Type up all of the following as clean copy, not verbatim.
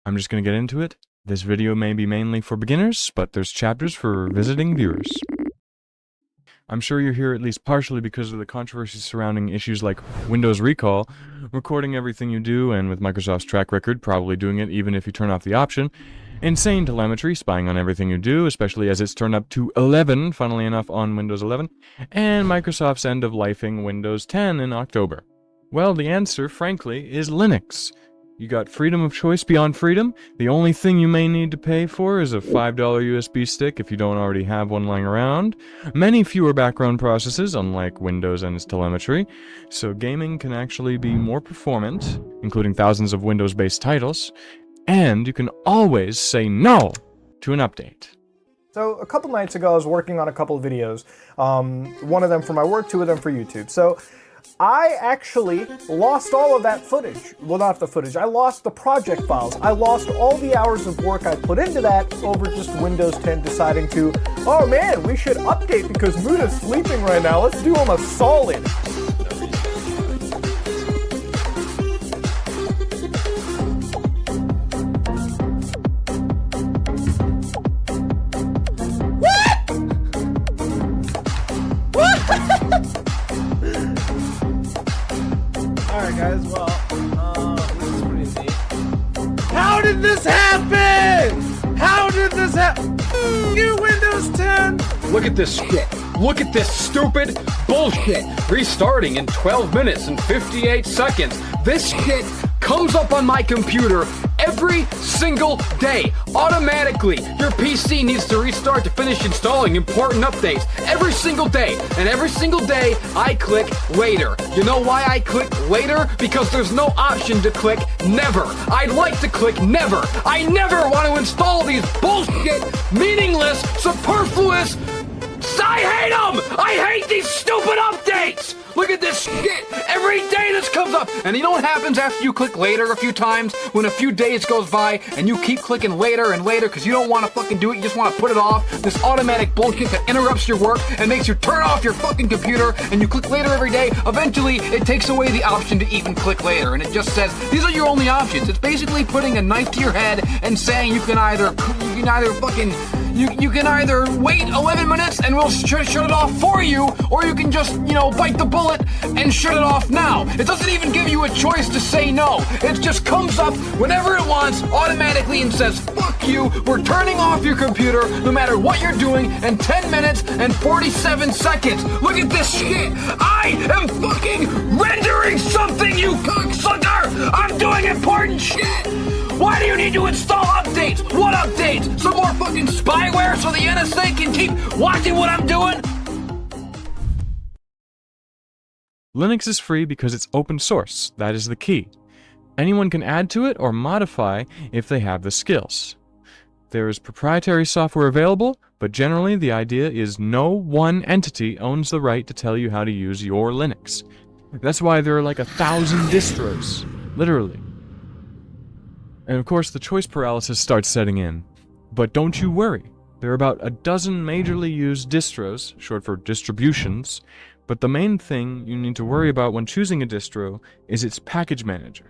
I'm just going to get into it. This video may be mainly for beginners, but there's chapters for visiting viewers. I'm sure you're here at least partially because of the controversy surrounding issues like Windows recall, recording everything you do, and with Microsoft's track record, probably doing it even if you turn off the option, insane telemetry, spying on everything you do, especially as it's turned up to 11, funnily enough, on Windows 11, and Microsoft's end-of-lifing Windows 10 in October. Well, the answer, frankly, is Linux. You got freedom of choice beyond freedom. The only thing you may need to pay for is a $5 USB stick if you don't already have one lying around. Many fewer background processes, unlike Windows and its telemetry, so gaming can actually be more performant, including thousands of Windows-based titles, and you can always say no to an update. So a couple nights ago I was working on a couple of videos, one of them for my work, two of them for YouTube. So I actually lost all of that footage. Well, not the footage. I lost the project files. I lost all the hours of work I put into that over just Windows 10 deciding to, oh man, we should update because Muda's sleeping right now. Let's do him a solid. Alright guys, well, this is pretty neat. How did this happen? How did this happen? You Windows 10! Look at this shit. Look at this stupid bullshit. Restarting in 12 minutes and 58 seconds. This shit comes up on my computer every single day, automatically. Your PC needs to restart to finish installing important updates every single day. And every single day, I click later. You know why I click later? Because there's no option to click never. I'd like to click never. I never want to install these bullshit, meaningless, superfluous. I hate them! I hate these stupid updates! Look at this shit! Every day this comes up! And you know what happens after you click later a few times? When a few days goes by and you keep clicking later and later because you don't want to fucking do it, you just want to put it off. This automatic bullshit that interrupts your work and makes you turn off your fucking computer and you click later every day. Eventually, it takes away the option to even click later and it just says, these are your only options. It's basically putting a knife to your head and saying you can either wait 11 minutes and we'll shut it off for you, or you can just, bite the bullet and shut it off now. It doesn't even give you a choice to say no. It just comes up whenever it wants, automatically, and says, fuck you, we're turning off your computer no matter what you're doing in 10 minutes and 47 seconds. Look at this shit. I am fucking rendering something, you cocksucker. I'm doing important shit. Why do you need to install updates? What updates? Some more fucking spyware so the NSA can keep watching what I'm doing? Linux is free because it's open source. That is the key. Anyone can add to it or modify if they have the skills. There is proprietary software available, but generally the idea is no one entity owns the right to tell you how to use your Linux. That's why there are like 1,000 distros. Literally. And of course, the choice paralysis starts setting in. But don't you worry. There are about a dozen majorly used distros, short for distributions, but the main thing you need to worry about when choosing a distro is its package manager.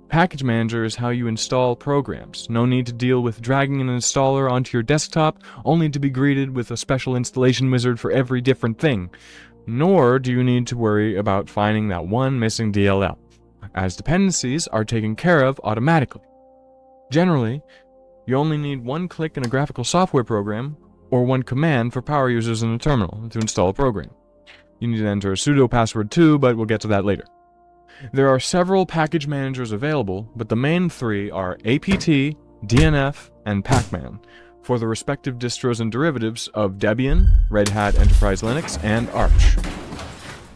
Package manager is how you install programs. No need to deal with dragging an installer onto your desktop, only to be greeted with a special installation wizard for every different thing. Nor do you need to worry about finding that one missing DLL, as dependencies are taken care of automatically. Generally, you only need one click in a graphical software program, or one command for power users in a terminal to install a program. You need to enter a sudo password too, but we'll get to that later. There are several package managers available, but the main three are apt, DNF, and pacman, for the respective distros and derivatives of Debian, Red Hat Enterprise Linux, and Arch.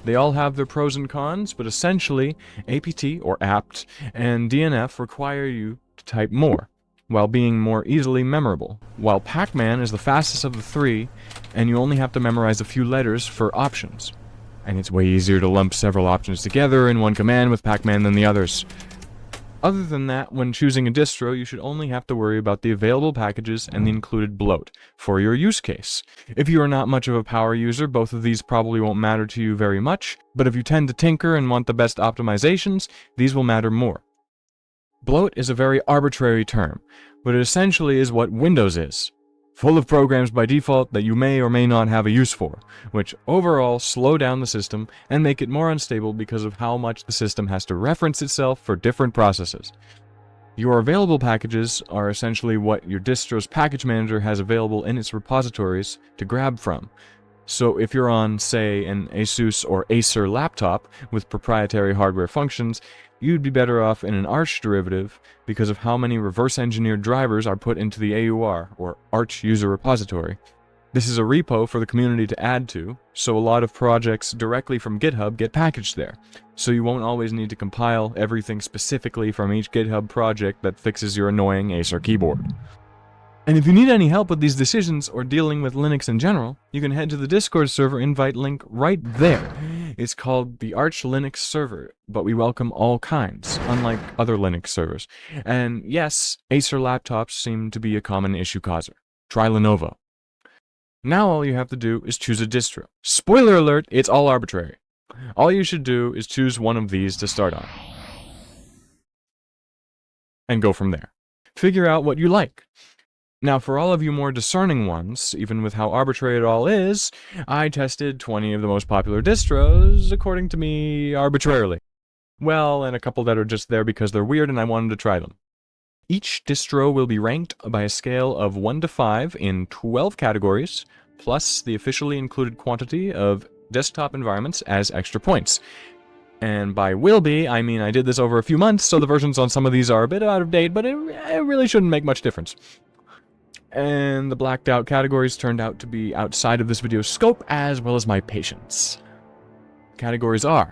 They all have their pros and cons, but essentially, apt, or apt, and DNF require you to type more, while being more easily memorable, while pacman is the fastest of the three, and you only have to memorize a few letters for options. And it's way easier to lump several options together in one command with pacman than the others. Other than that, when choosing a distro, you should only have to worry about the available packages and the included bloat for your use case. If you are not much of a power user, both of these probably won't matter to you very much, but if you tend to tinker and want the best optimizations, these will matter more. Bloat is a very arbitrary term, but it essentially is what Windows is. Full of programs by default that you may or may not have a use for, which overall slow down the system and make it more unstable because of how much the system has to reference itself for different processes. Your available packages are essentially what your distro's package manager has available in its repositories to grab from. So if you're on, say, an ASUS or Acer laptop with proprietary hardware functions, you'd be better off in an Arch derivative because of how many reverse-engineered drivers are put into the AUR, or Arch User Repository. This is a repo for the community to add to, so a lot of projects directly from GitHub get packaged there, so you won't always need to compile everything specifically from each GitHub project that fixes your annoying Acer keyboard. And if you need any help with these decisions or dealing with Linux in general, you can head to the Discord server invite link right there. It's called the Arch Linux server, but we welcome all kinds, unlike other Linux servers. And yes, Acer laptops seem to be a common issue causer. Try Lenovo. Now all you have to do is choose a distro. Spoiler alert, it's all arbitrary. All you should do is choose one of these to start on. And go from there. Figure out what you like. Now, for all of you more discerning ones, even with how arbitrary it all is, I tested 20 of the most popular distros, according to me, arbitrarily. Well, and a couple that are just there because they're weird and I wanted to try them. Each distro will be ranked by a scale of 1 to 5 in 12 categories, plus the officially included quantity of desktop environments as extra points. And by will be, I mean I did this over a few months, so the versions on some of these are a bit out of date, but it really shouldn't make much difference. And the blacked out categories turned out to be outside of this video's scope, as well as my patience. Categories are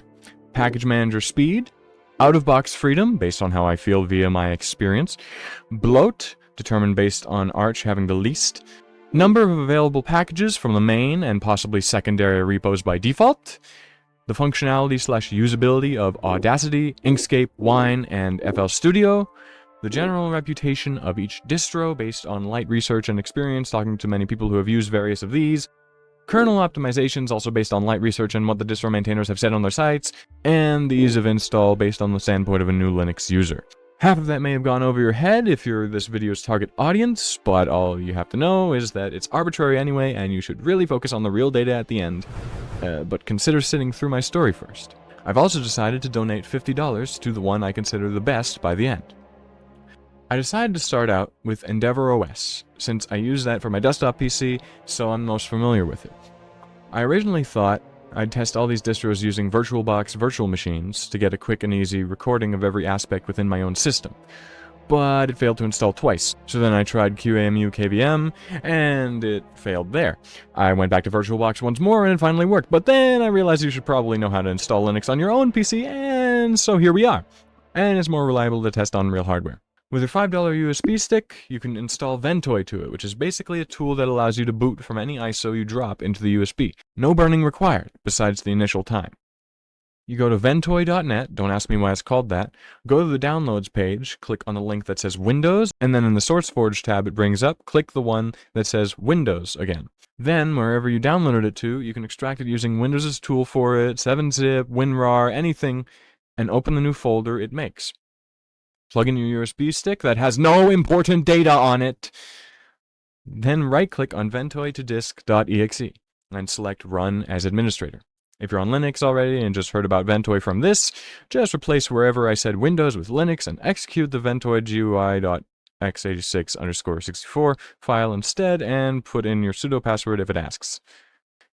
Package Manager Speed, Out-of-Box Freedom, based on how I feel via my experience, Bloat, determined based on Arch having the least, Number of available packages from the main and possibly secondary repos by default, the functionality/usability of Audacity, Inkscape, Wine, and FL Studio, the general reputation of each distro based on light research and experience talking to many people who have used various of these, kernel optimizations also based on light research and what the distro maintainers have said on their sites, and the ease of install based on the standpoint of a new Linux user. Half of that may have gone over your head if you're this video's target audience, but all you have to know is that it's arbitrary anyway and you should really focus on the real data at the end. But consider sitting through my story first. I've also decided to donate $50 to the one I consider the best by the end. I decided to start out with EndeavourOS, since I use that for my desktop PC, so I'm most familiar with it. I originally thought I'd test all these distros using VirtualBox virtual machines to get a quick and easy recording of every aspect within my own system, but it failed to install twice, so then I tried QEMU KVM, and it failed there. I went back to VirtualBox once more and it finally worked, but then I realized you should probably know how to install Linux on your own PC, and so here we are. And it's more reliable to test on real hardware. With your $5 USB stick, you can install Ventoy to it, which is basically a tool that allows you to boot from any ISO you drop into the USB. No burning required, besides the initial time. You go to ventoy.net, don't ask me why it's called that, go to the downloads page, click on the link that says Windows, and then in the SourceForge tab it brings up, click the one that says Windows again. Then, wherever you downloaded it to, you can extract it using Windows' tool for it, 7-zip, WinRAR, anything, and open the new folder it makes. Plug in your USB stick that has no important data on it. Then right-click on ventoy to disk.exe and select Run as Administrator. If you're on Linux already and just heard about Ventoy from this, just replace wherever I said Windows with Linux and execute the ventoy GUI.x86_64 file instead and put in your sudo password if it asks.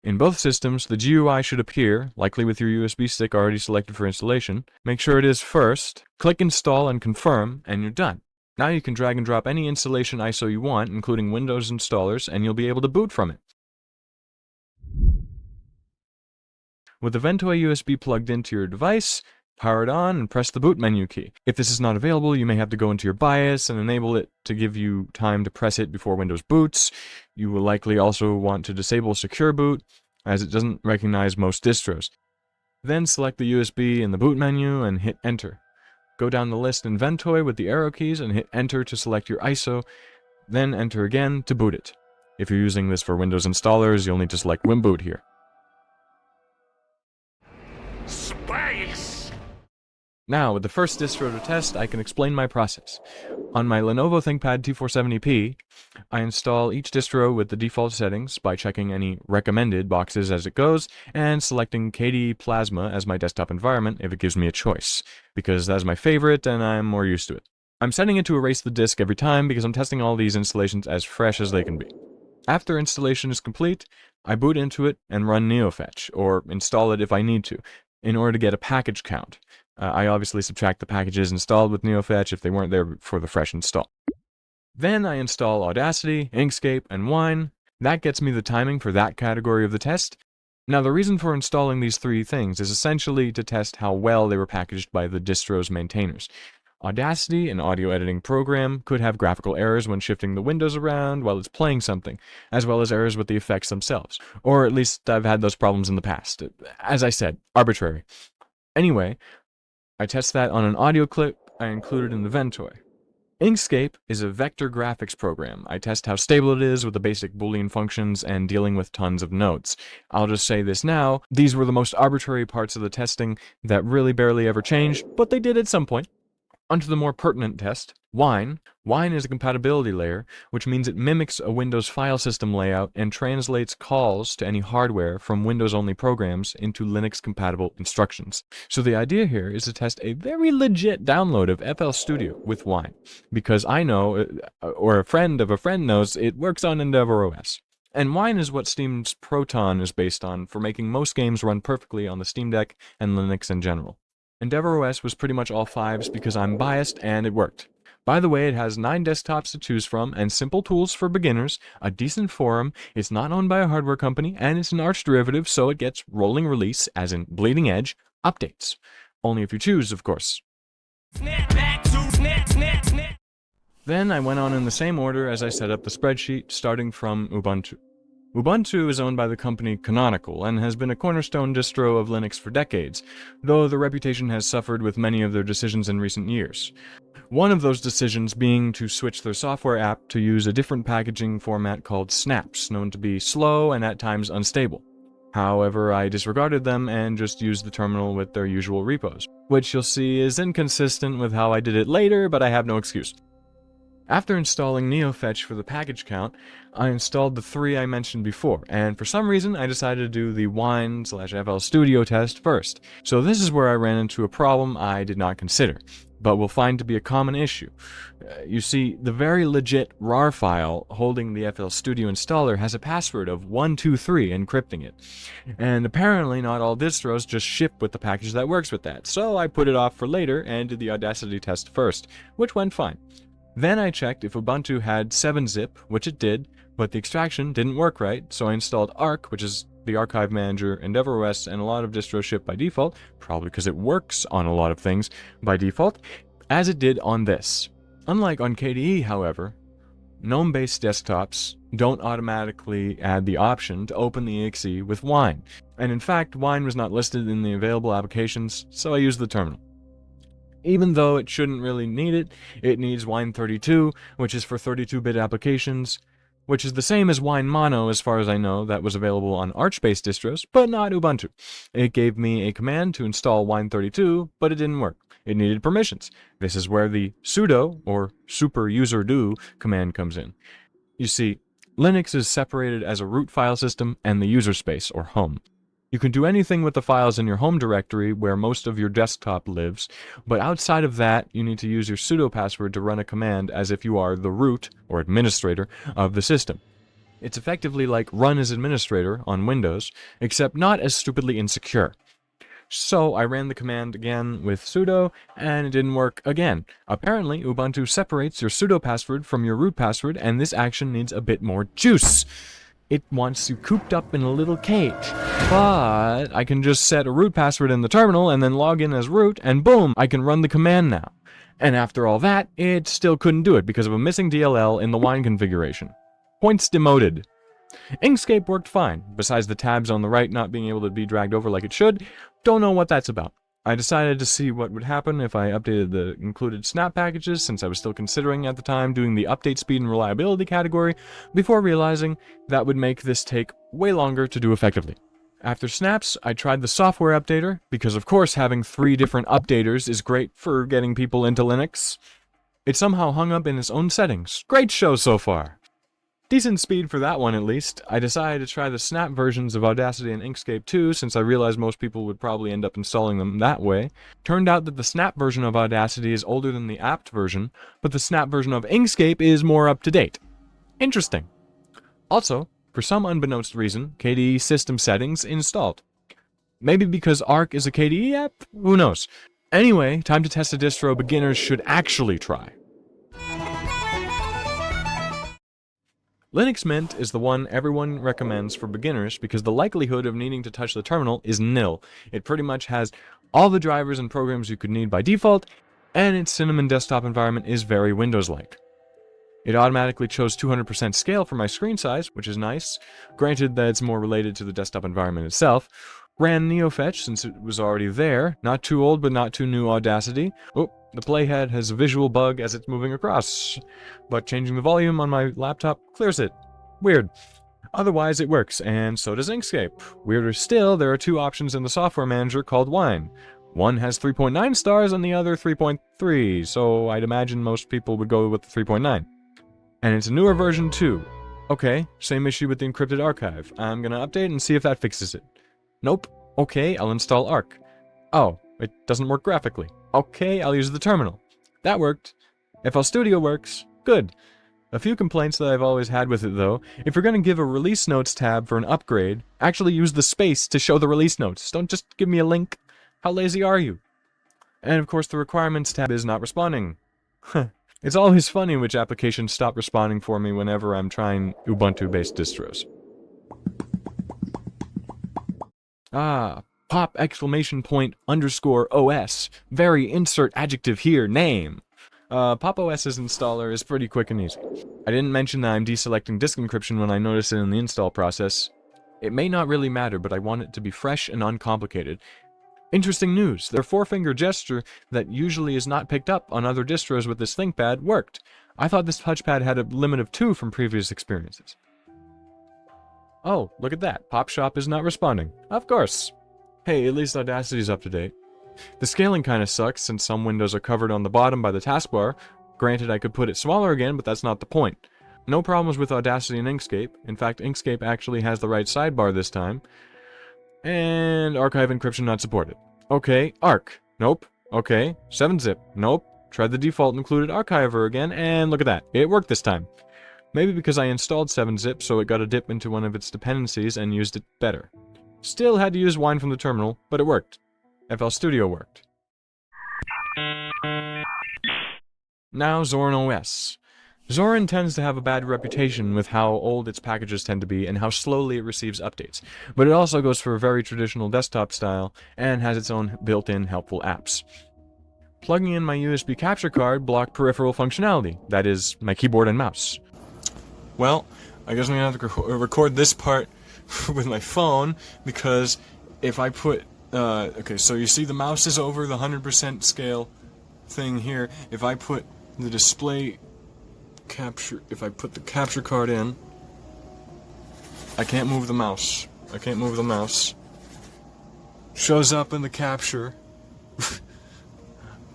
In both systems, the GUI should appear, likely with your USB stick already selected for installation. Make sure it is first, click Install and Confirm, and you're done. Now you can drag and drop any installation ISO you want, including Windows installers, and you'll be able to boot from it. With the Ventoy USB plugged into your device, power it on and press the boot menu key. If this is not available, you may have to go into your BIOS and enable it to give you time to press it before Windows boots. You will likely also want to disable Secure Boot, as it doesn't recognize most distros. Then select the USB in the boot menu and hit Enter. Go down the list in Ventoy with the arrow keys and hit Enter to select your ISO, then Enter again to boot it. If you're using this for Windows installers, you'll need to select WinBoot here. Space! Now, with the first distro to test, I can explain my process. On my Lenovo ThinkPad T470p, I install each distro with the default settings by checking any recommended boxes as it goes, and selecting KDE Plasma as my desktop environment if it gives me a choice, because that's my favorite and I'm more used to it. I'm setting it to erase the disk every time because I'm testing all these installations as fresh as they can be. After installation is complete, I boot into it and run neofetch, or install it if I need to, in order to get a package count. I obviously subtract the packages installed with neofetch if they weren't there for the fresh install. Then I install Audacity, Inkscape, and Wine. That gets me the timing for that category of the test. Now, the reason for installing these three things is essentially to test how well they were packaged by the distro's maintainers. Audacity, an audio editing program, could have graphical errors when shifting the windows around while it's playing something, as well as errors with the effects themselves. Or at least I've had those problems in the past. As I said, arbitrary. Anyway, I test that on an audio clip I included in the Ventoy. Inkscape is a vector graphics program. I test how stable it is with the basic Boolean functions and dealing with tons of nodes. I'll just say this now, these were the most arbitrary parts of the testing that really barely ever changed, but they did at some point. Onto the more pertinent test, Wine. Wine is a compatibility layer, which means it mimics a Windows file system layout and translates calls to any hardware from Windows-only programs into Linux-compatible instructions. So the idea here is to test a very legit download of FL Studio with Wine, because I know, or a friend of a friend knows, it works on EndeavourOS. And Wine is what Steam's Proton is based on for making most games run perfectly on the Steam Deck and Linux in general. EndeavourOS was pretty much all 5s because I'm biased and it worked. By the way, it has 9 desktops to choose from and simple tools for beginners, a decent forum, it's not owned by a hardware company, and it's an Arch derivative, so it gets rolling release, as in bleeding edge, updates. Only if you choose, of course. Then I went on in the same order as I set up the spreadsheet, starting from Ubuntu. Ubuntu is owned by the company Canonical and has been a cornerstone distro of Linux for decades, though the reputation has suffered with many of their decisions in recent years. One of those decisions being to switch their software app to use a different packaging format called snaps, known to be slow and at times unstable. However, I disregarded them and just used the terminal with their usual repos, which you'll see is inconsistent with how I did it later, but I have no excuse. After installing neofetch for the package count, I installed the 3 I mentioned before, and for some reason I decided to do the Wine/FL Studio test first. So this is where I ran into a problem I did not consider, but will find to be a common issue. You see, the very legit RAR file holding the FL Studio installer has a password of 123 encrypting it. And apparently not all distros just ship with the package that works with that, so I put it off for later and did the Audacity test first, which went fine. Then I checked if Ubuntu had 7-zip, which it did, but the extraction didn't work right, so I installed Arc, which is the archive manager, EndeavourOS, and a lot of distros ship by default, probably because it works on a lot of things by default, as it did on this. Unlike on KDE, however, GNOME-based desktops don't automatically add the option to open the exe with Wine, and in fact, Wine was not listed in the available applications, so I used the terminal. Even though it shouldn't really need it, it needs Wine32, which is for 32-bit applications, which is the same as Wine Mono as far as I know that was available on Arch-based distros, but not Ubuntu. It gave me a command to install Wine32, but it didn't work. It needed permissions. This is where the sudo, or superuserdo, command comes in. You see, Linux is separated as a root file system and the user space, or home. You can do anything with the files in your home directory where most of your desktop lives, but outside of that, you need to use your sudo password to run a command as if you are the root, or administrator, of the system. It's effectively like run as administrator on Windows, except not as stupidly insecure. So I ran the command again with sudo, and it didn't work again. Apparently, Ubuntu separates your sudo password from your root password, and this action needs a bit more juice. It wants you cooped up in a little cage. But I can just set a root password in the terminal and then log in as root, and boom, I can run the command now. And after all that, it still couldn't do it because of a missing DLL in the Wine configuration. Points demoted. Inkscape worked fine, besides the tabs on the right not being able to be dragged over like it should. Don't know what that's about. I decided to see what would happen if I updated the included snap packages, since I was still considering at the time doing the update speed and reliability category, before realizing that would make this take way longer to do effectively. After snaps, I tried the software updater, because of course having 3 different updaters is great for getting people into Linux. It somehow hung up in its own settings. Great show so far! Decent speed for that one at least. I decided to try the snap versions of Audacity and Inkscape too, since I realized most people would probably end up installing them that way. Turned out that the snap version of Audacity is older than the apt version, but the snap version of Inkscape is more up to date. Interesting. Also, for some unbeknownst reason, KDE system settings installed. Maybe because Arc is a KDE app? Who knows? Anyway, time to test a distro beginners should actually try. Linux Mint is the one everyone recommends for beginners because the likelihood of needing to touch the terminal is nil. It pretty much has all the drivers and programs you could need by default, and its Cinnamon desktop environment is very Windows-like. It automatically chose 200% scale for my screen size, which is nice, granted that it's more related to the desktop environment itself. Ran NeoFetch since it was already there, not too old but not too new Audacity. Oh, the playhead has a visual bug as it's moving across, but changing the volume on my laptop clears it. Weird. Otherwise it works, and so does Inkscape. Weirder still, there are 2 options in the software manager called Wine. One has 3.9 stars and the other 3.3, so I'd imagine most people would go with the 3.9. And it's a newer version too. Okay, same issue with the encrypted archive. I'm gonna update and see if that fixes it. Nope. Okay, I'll install Arc. Oh, it doesn't work graphically. Okay, I'll use the terminal. That worked. FL Studio works. Good. A few complaints that I've always had with it though. If you're gonna give a release notes tab for an upgrade, actually use the space to show the release notes. Don't just give me a link. How lazy are you? And of course the requirements tab is not responding. It's always funny which applications stop responding for me whenever I'm trying Ubuntu-based distros. Pop !_OS. Very insert adjective here, name. Pop OS's installer is pretty quick and easy. I didn't mention that I'm deselecting disk encryption when I notice it in the install process. It may not really matter, but I want it to be fresh and uncomplicated. Interesting news, their 4-finger gesture that usually is not picked up on other distros with this ThinkPad worked. I thought this touchpad had a limit of 2 from previous experiences. Oh, look at that. PopShop is not responding. Of course. Hey, at least Audacity's up to date. The scaling kinda sucks since some windows are covered on the bottom by the taskbar. Granted, I could put it smaller again, but that's not the point. No problems with Audacity and Inkscape. In fact, Inkscape actually has the right sidebar this time. And archive encryption not supported. Okay, Arc. Nope. Okay, 7-zip. Nope. Tried the default included archiver again, and look at that. It worked this time. Maybe because I installed 7-zip, so it got a dip into one of its dependencies and used it better. Still had to use Wine from the terminal, but it worked. FL Studio worked. Now Zorin OS. Zorin tends to have a bad reputation with how old its packages tend to be and how slowly it receives updates, but it also goes for a very traditional desktop style and has its own built-in helpful apps. Plugging in my USB capture card blocked peripheral functionality, that is, my keyboard and mouse. Well, I guess I'm gonna have to record this part with my phone, because if I put, okay, so you see the mouse is over the 100% scale thing here. If I put the display capture, if I put the capture card in, I can't move the mouse. I can't move the mouse. Shows up in the capture,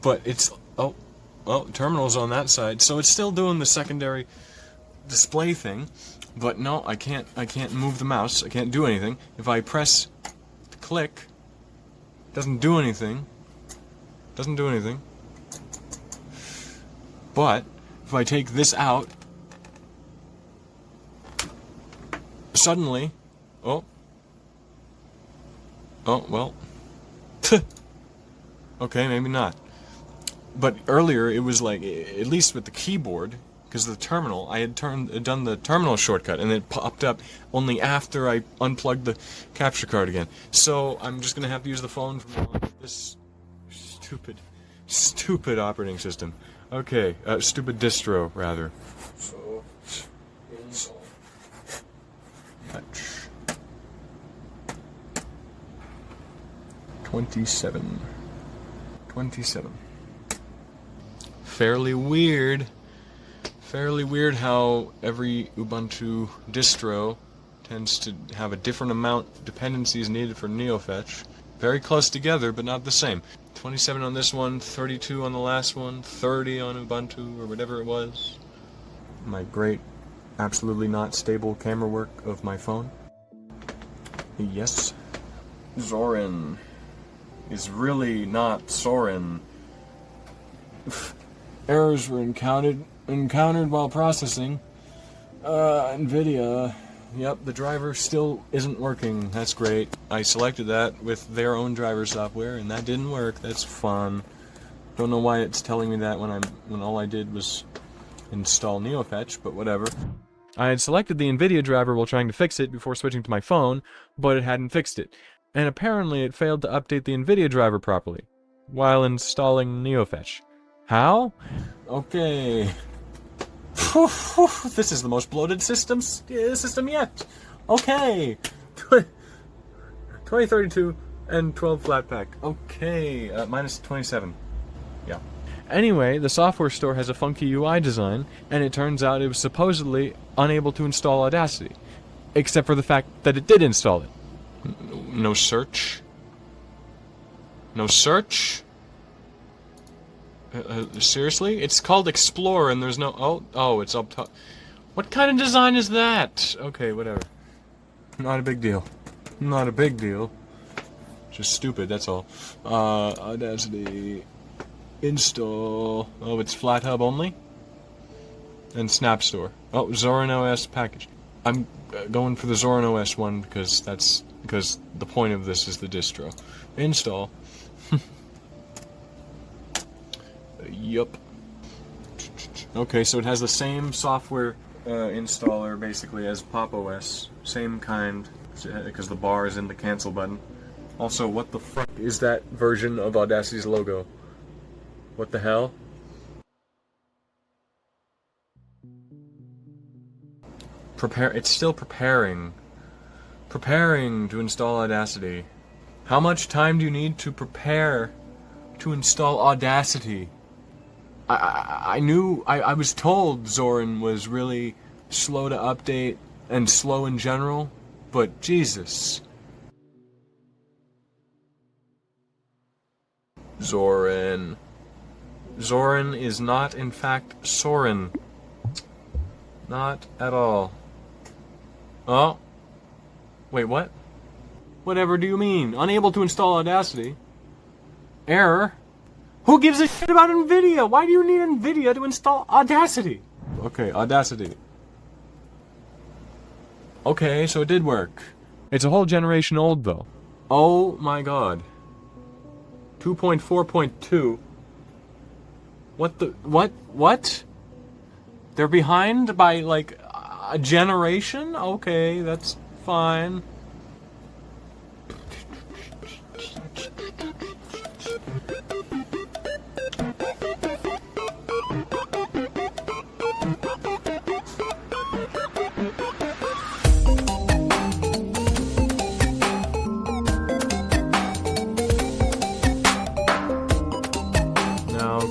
but it's, oh, terminal's on that side, so it's still doing the secondary display thing, but no, I can't move the mouse. I can't do anything. If I press click, doesn't do anything. Doesn't do anything. But if I take this out, suddenly, oh well, okay, maybe not. But earlier it was like, at least with the keyboard, because of the terminal, I had done the terminal shortcut, and it popped up only after I unplugged the capture card again. So I'm just gonna have to use the phone from this stupid operating system. Okay, stupid distro, rather. So, install. Touch. 27. Fairly weird how every Ubuntu distro tends to have a different amount of dependencies needed for NeoFetch. Very close together, but not the same. 27 on this one, 32 on the last one, 30 on Ubuntu, or whatever it was. My great, absolutely not stable camera work of my phone. Yes. Zorin is really not Sorin. Errors were encountered while processing. NVIDIA. Yep, the driver still isn't working. That's great. I selected that with their own driver software, and that didn't work. That's fun. Don't know why it's telling me that when all I did was install NeoFetch, but whatever. I had selected the NVIDIA driver while trying to fix it before switching to my phone, but it hadn't fixed it. And apparently it failed to update the NVIDIA driver properly while installing NeoFetch. How? Okay. This is the most bloated system yet. Okay. 2032 and 12 Flatpak. Okay. Minus 27. Yeah. Anyway, the software store has a funky UI design, and it turns out it was supposedly unable to install Audacity, except for the fact that it did install it. No search? No search? Seriously? It's called Explore and there's no... Oh, it's up top. What kind of design is that? Okay, whatever. Not a big deal. Not a big deal. Just stupid, that's all. Audacity... Install... Oh, it's FlatHub only? And Snap Store. Oh, Zorin OS package. I'm going for the Zorin OS one because the point of this is the distro. Install. Yup. Okay, so it has the same software installer basically as Pop! OS. Same kind, because the bar is in the cancel button. Also, what the fuck is that version of Audacity's logo? What the hell? It's still preparing. Preparing to install Audacity. How much time do you need to prepare to install Audacity? I was told Zorin was really slow to update and slow in general, but Jesus. Zorin. Zorin is not, in fact, Sorin. Not at all. Oh? Wait, what? Whatever do you mean? Unable to install Audacity? Error? Who gives a shit about NVIDIA? Why do you need NVIDIA to install Audacity? Okay, Audacity. Okay, so it did work. It's a whole generation old, though. Oh my god. 2.4.2. What the... What? They're behind by, like, a generation? Okay, that's fine.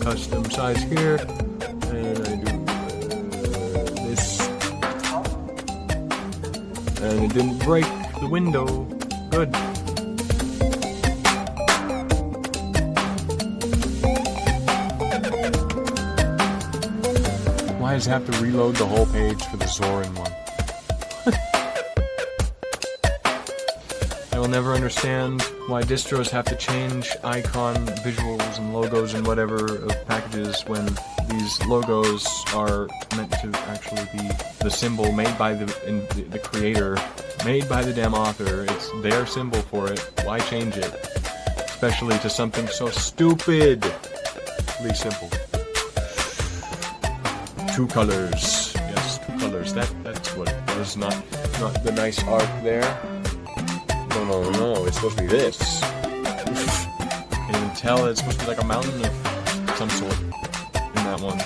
Custom size here, and I do this, and it didn't break the window. Good. Why does it have to reload the whole page for the Zorin one? I will never understand why distros have to change icon visuals and logos and whatever of packages when these logos are meant to actually be the symbol made by the creator, made by the damn author. It's their symbol for it. Why change it? Especially to something so stupidly simple. 2 colors. Yes, 2 colors. That's what it was. Not the nice art there. No, it's supposed to be this. Can't even tell, it's supposed to be like a mountain of some sort in that one.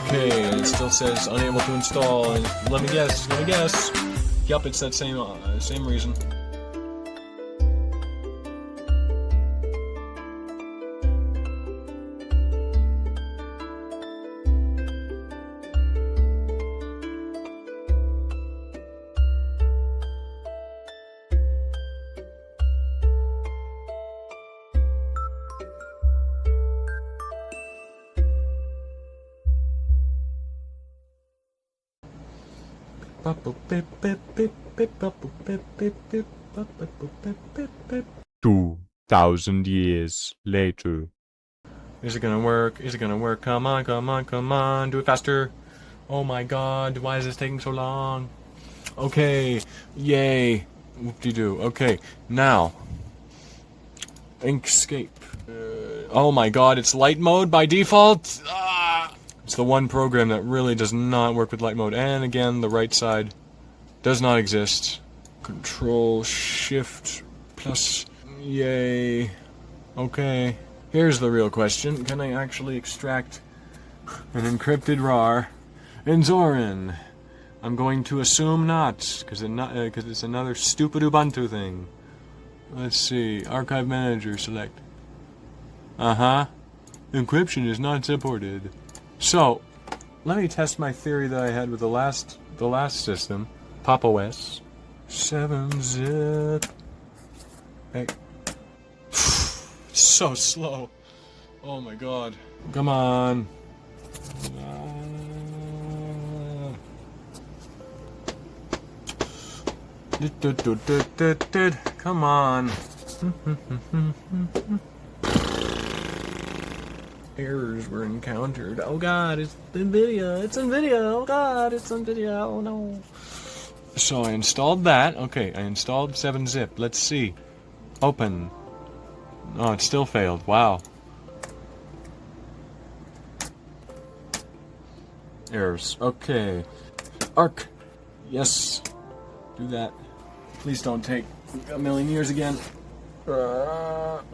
Okay, and it still says unable to install, and let me guess. Yup, it's that same reason. "2,000 years later." Is it gonna work? Is it gonna work? Come on, come on, come on. Do it faster. Oh my god, why is this taking so long? Okay, yay. Whoop-de-doo. Okay, now. Inkscape. Oh my god, it's light mode by default? Ah! It's the one program that really does not work with light mode. And again, the right side does not exist. Control Shift plus. Yay. Okay. Here's the real question. Can I actually extract an encrypted RAR in Zorin? I'm going to assume not, because it's another stupid Ubuntu thing. Let's see. Archive Manager select. Encryption is not supported. So, let me test my theory that I had with the last system. Pop! OS 7-zip. Hey. So slow. Oh my god. Come on. Come on. Errors were encountered. Oh god, it's NVIDIA. It's NVIDIA. Oh god, it's NVIDIA. Oh no. So I installed that. Okay, I installed 7-zip. Let's see. Open. Oh, it still failed. Wow. Errors. Okay. Arc. Yes. Do that. Please don't take a million years again.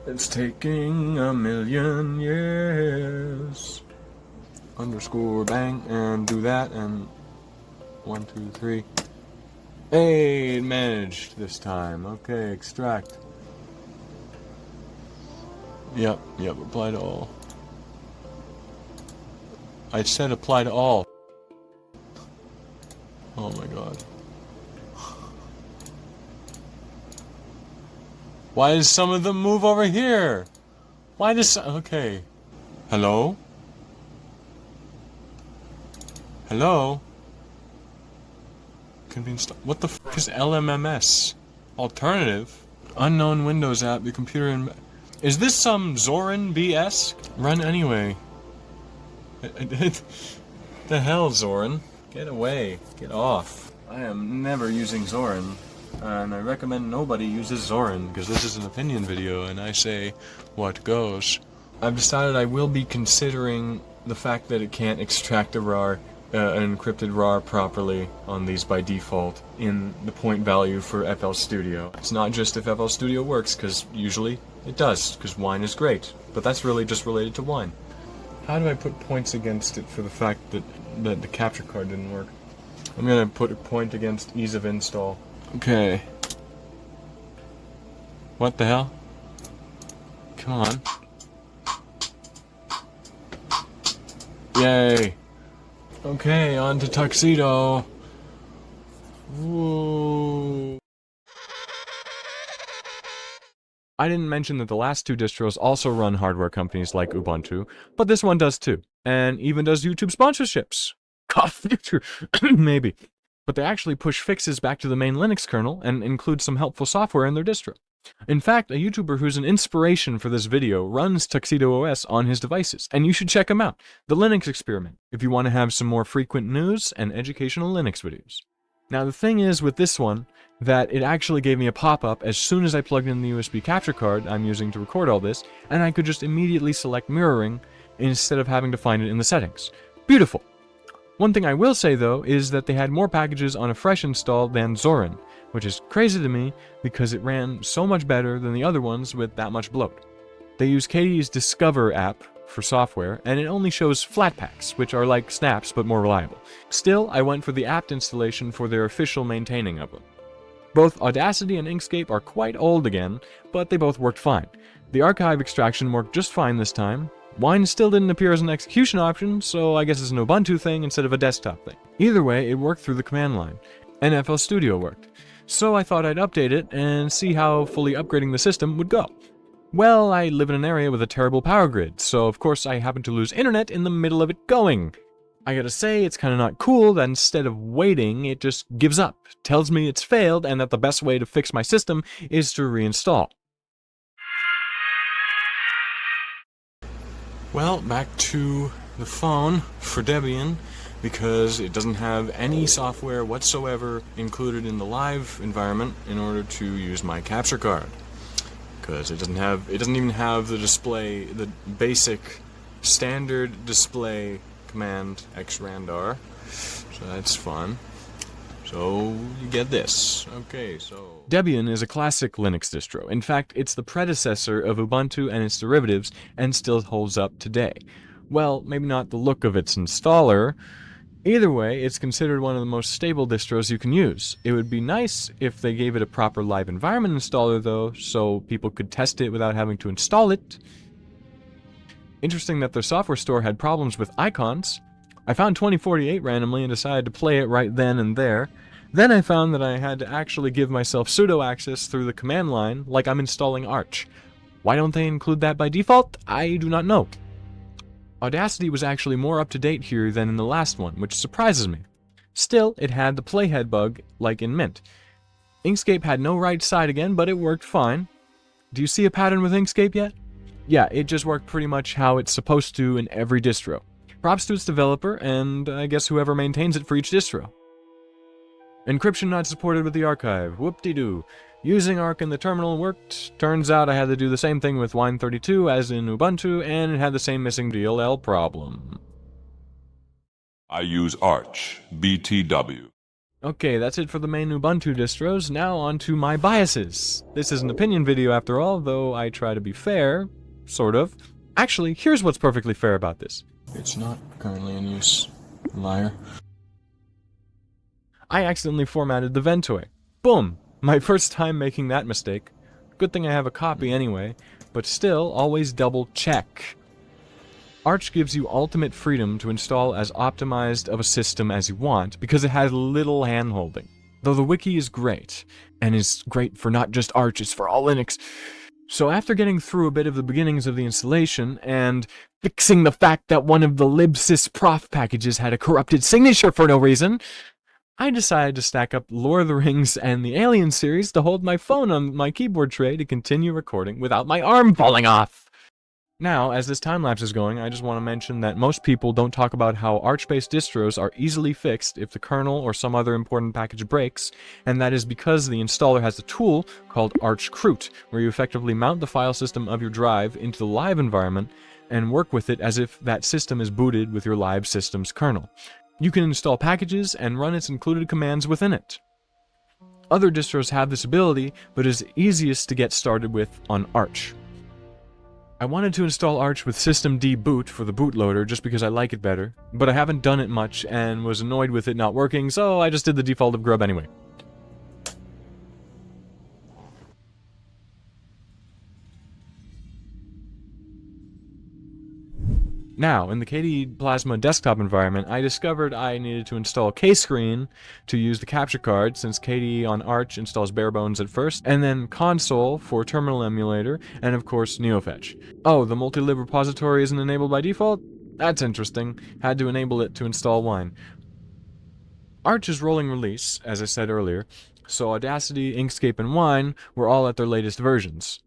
It's taking a million years. Underscore bang and do that and 1, 2, 3. Hey, it managed this time. Okay, extract. Yep, apply to all. I said apply to all. Oh my god. Why does some of them move over here? Why does... Okay. Hello? Hello? Convenience... What the f*** is LMMS? Alternative? Unknown Windows app, the computer in... Is this some Zorin BS? Run anyway. The hell, Zorin? Get away. Get off. I am never using Zorin. And I recommend nobody uses Zorin, because this is an opinion video, and I say what goes. I've decided I will be considering the fact that it can't extract a RAR, an encrypted RAR properly on these by default in the point value for FL Studio. It's not just if FL Studio works, because usually it does, because wine is great. But that's really just related to wine. How do I put points against it for the fact that the capture card didn't work? I'm gonna put a point against ease of install. Okay. What the hell? Come on. Yay. Okay, on to Tuxedo. Woo. I didn't mention that the last two distros also run hardware companies like Ubuntu, but this one does too, and even does YouTube sponsorships. Cough future, maybe. But they actually push fixes back to the main Linux kernel and include some helpful software in their distro. In fact, a YouTuber who's an inspiration for this video runs Tuxedo OS on his devices, and you should check him out, The Linux Experiment, if you want to have some more frequent news and educational Linux videos. Now the thing is with this one, that it actually gave me a pop-up as soon as I plugged in the USB capture card I'm using to record all this, and I could just immediately select mirroring instead of having to find it in the settings. Beautiful! One thing I will say though is that they had more packages on a fresh install than Zorin, which is crazy to me because it ran so much better than the other ones with that much bloat. They use Katie's Discover app for software, and it only shows Flatpaks, which are like snaps but more reliable. Still, I went for the apt installation for their official maintaining of them. Both Audacity and Inkscape are quite old again, but they both worked fine. The archive extraction worked just fine this time. Wine still didn't appear as an execution option, so I guess it's an Ubuntu thing instead of a desktop thing. Either way, it worked through the command line, and FL Studio worked. So I thought I'd update it and see how fully upgrading the system would go. Well, I live in an area with a terrible power grid, so of course I happened to lose internet in the middle of it going. I gotta say, it's kinda not cool that instead of waiting, it just gives up, tells me it's failed, and that the best way to fix my system is to reinstall. Well, back to the phone for Debian, because it doesn't have any software whatsoever included in the live environment in order to use my capture card. Because it doesn't even have the display, the basic standard display command xrandr, so that's fun. So you get this. Okay, so Debian is a classic Linux distro. In fact, it's the predecessor of Ubuntu and its derivatives and still holds up today. Well, maybe not the look of its installer. Either way, it's considered one of the most stable distros you can use. It would be nice if they gave it a proper live environment installer though, so people could test it without having to install it. Interesting that their software store had problems with icons. I found 2048 randomly and decided to play it right then and there. Then I found that I had to actually give myself sudo access through the command line like I'm installing Arch. Why don't they include that by default? I do not know. Audacity was actually more up to date here than in the last one, which surprises me. Still, it had the playhead bug like in Mint. Inkscape had no right side again, but it worked fine. Do you see a pattern with Inkscape yet? Yeah, it just worked pretty much how it's supposed to in every distro. Props to its developer, and I guess whoever maintains it for each distro. Encryption not supported with the archive. Whoop-de-doo. Using Arc in the terminal worked. Turns out I had to do the same thing with Wine32 as in Ubuntu, and it had the same missing DLL problem. I use Arch, BTW. Okay, that's it for the main Ubuntu distros. Now on to my biases. This is an opinion video after all, though I try to be fair. Sort of. Actually, here's what's perfectly fair about this. It's not currently in use. Liar. I accidentally formatted the Ventoy. Boom! My first time making that mistake. Good thing I have a copy anyway, but still, always double check. Arch gives you ultimate freedom to install as optimized of a system as you want, because it has little handholding. Though the wiki is great, and is great for not just Arch, it's for all Linux. So after getting through a bit of the beginnings of the installation, and fixing the fact that one of the libsysprof packages had a corrupted signature for no reason, I decided to stack up Lord of the Rings and the Alien series to hold my phone on my keyboard tray to continue recording without my arm falling off. Now, as this time-lapse is going, I just want to mention that most people don't talk about how Arch-based distros are easily fixed if the kernel or some other important package breaks, and that is because the installer has a tool called ArchCroot, where you effectively mount the file system of your drive into the live environment and work with it as if that system is booted with your live system's kernel. You can install packages and run its included commands within it. Other distros have this ability, but is easiest to get started with on Arch. I wanted to install Arch with systemd boot for the bootloader just because I like it better, but I haven't done it much and was annoyed with it not working, so I just did the default of grub anyway. Now, in the KDE Plasma desktop environment, I discovered I needed to install Kscreen to use the capture card, since KDE on Arch installs barebones at first, and then Console for terminal emulator, and of course NeoFetch. Oh, the multi-lib repository isn't enabled by default? That's interesting. Had to enable it to install Wine. Arch is rolling release, as I said earlier, so Audacity, Inkscape, and Wine were all at their latest versions.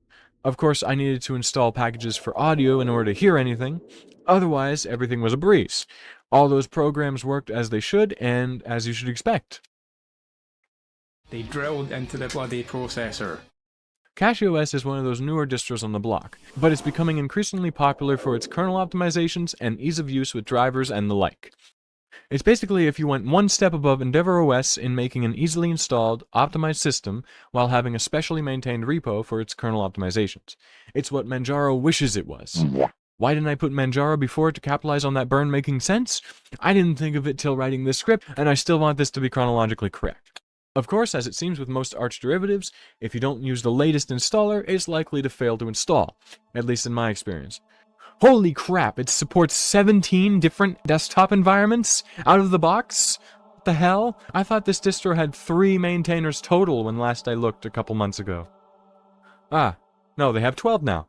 Of course, I needed to install packages for audio in order to hear anything. Otherwise, everything was a breeze. All those programs worked as they should, and as you should expect. They drilled into the bloody processor. CachyOS is one of those newer distros on the block, but it's becoming increasingly popular for its kernel optimizations and ease of use with drivers and the like. It's basically if you went one step above EndeavourOS in making an easily installed, optimized system while having a specially maintained repo for its kernel optimizations. It's what Manjaro wishes it was. Why didn't I put Manjaro before it to capitalize on that burn making sense? I didn't think of it till writing this script, and I still want this to be chronologically correct. Of course, as it seems with most Arch derivatives, if you don't use the latest installer, it's likely to fail to install, at least in my experience. Holy crap, it supports 17 different desktop environments out of the box? What the hell? I thought this distro had 3 maintainers total when last I looked a couple months ago. Ah, no, they have 12 now.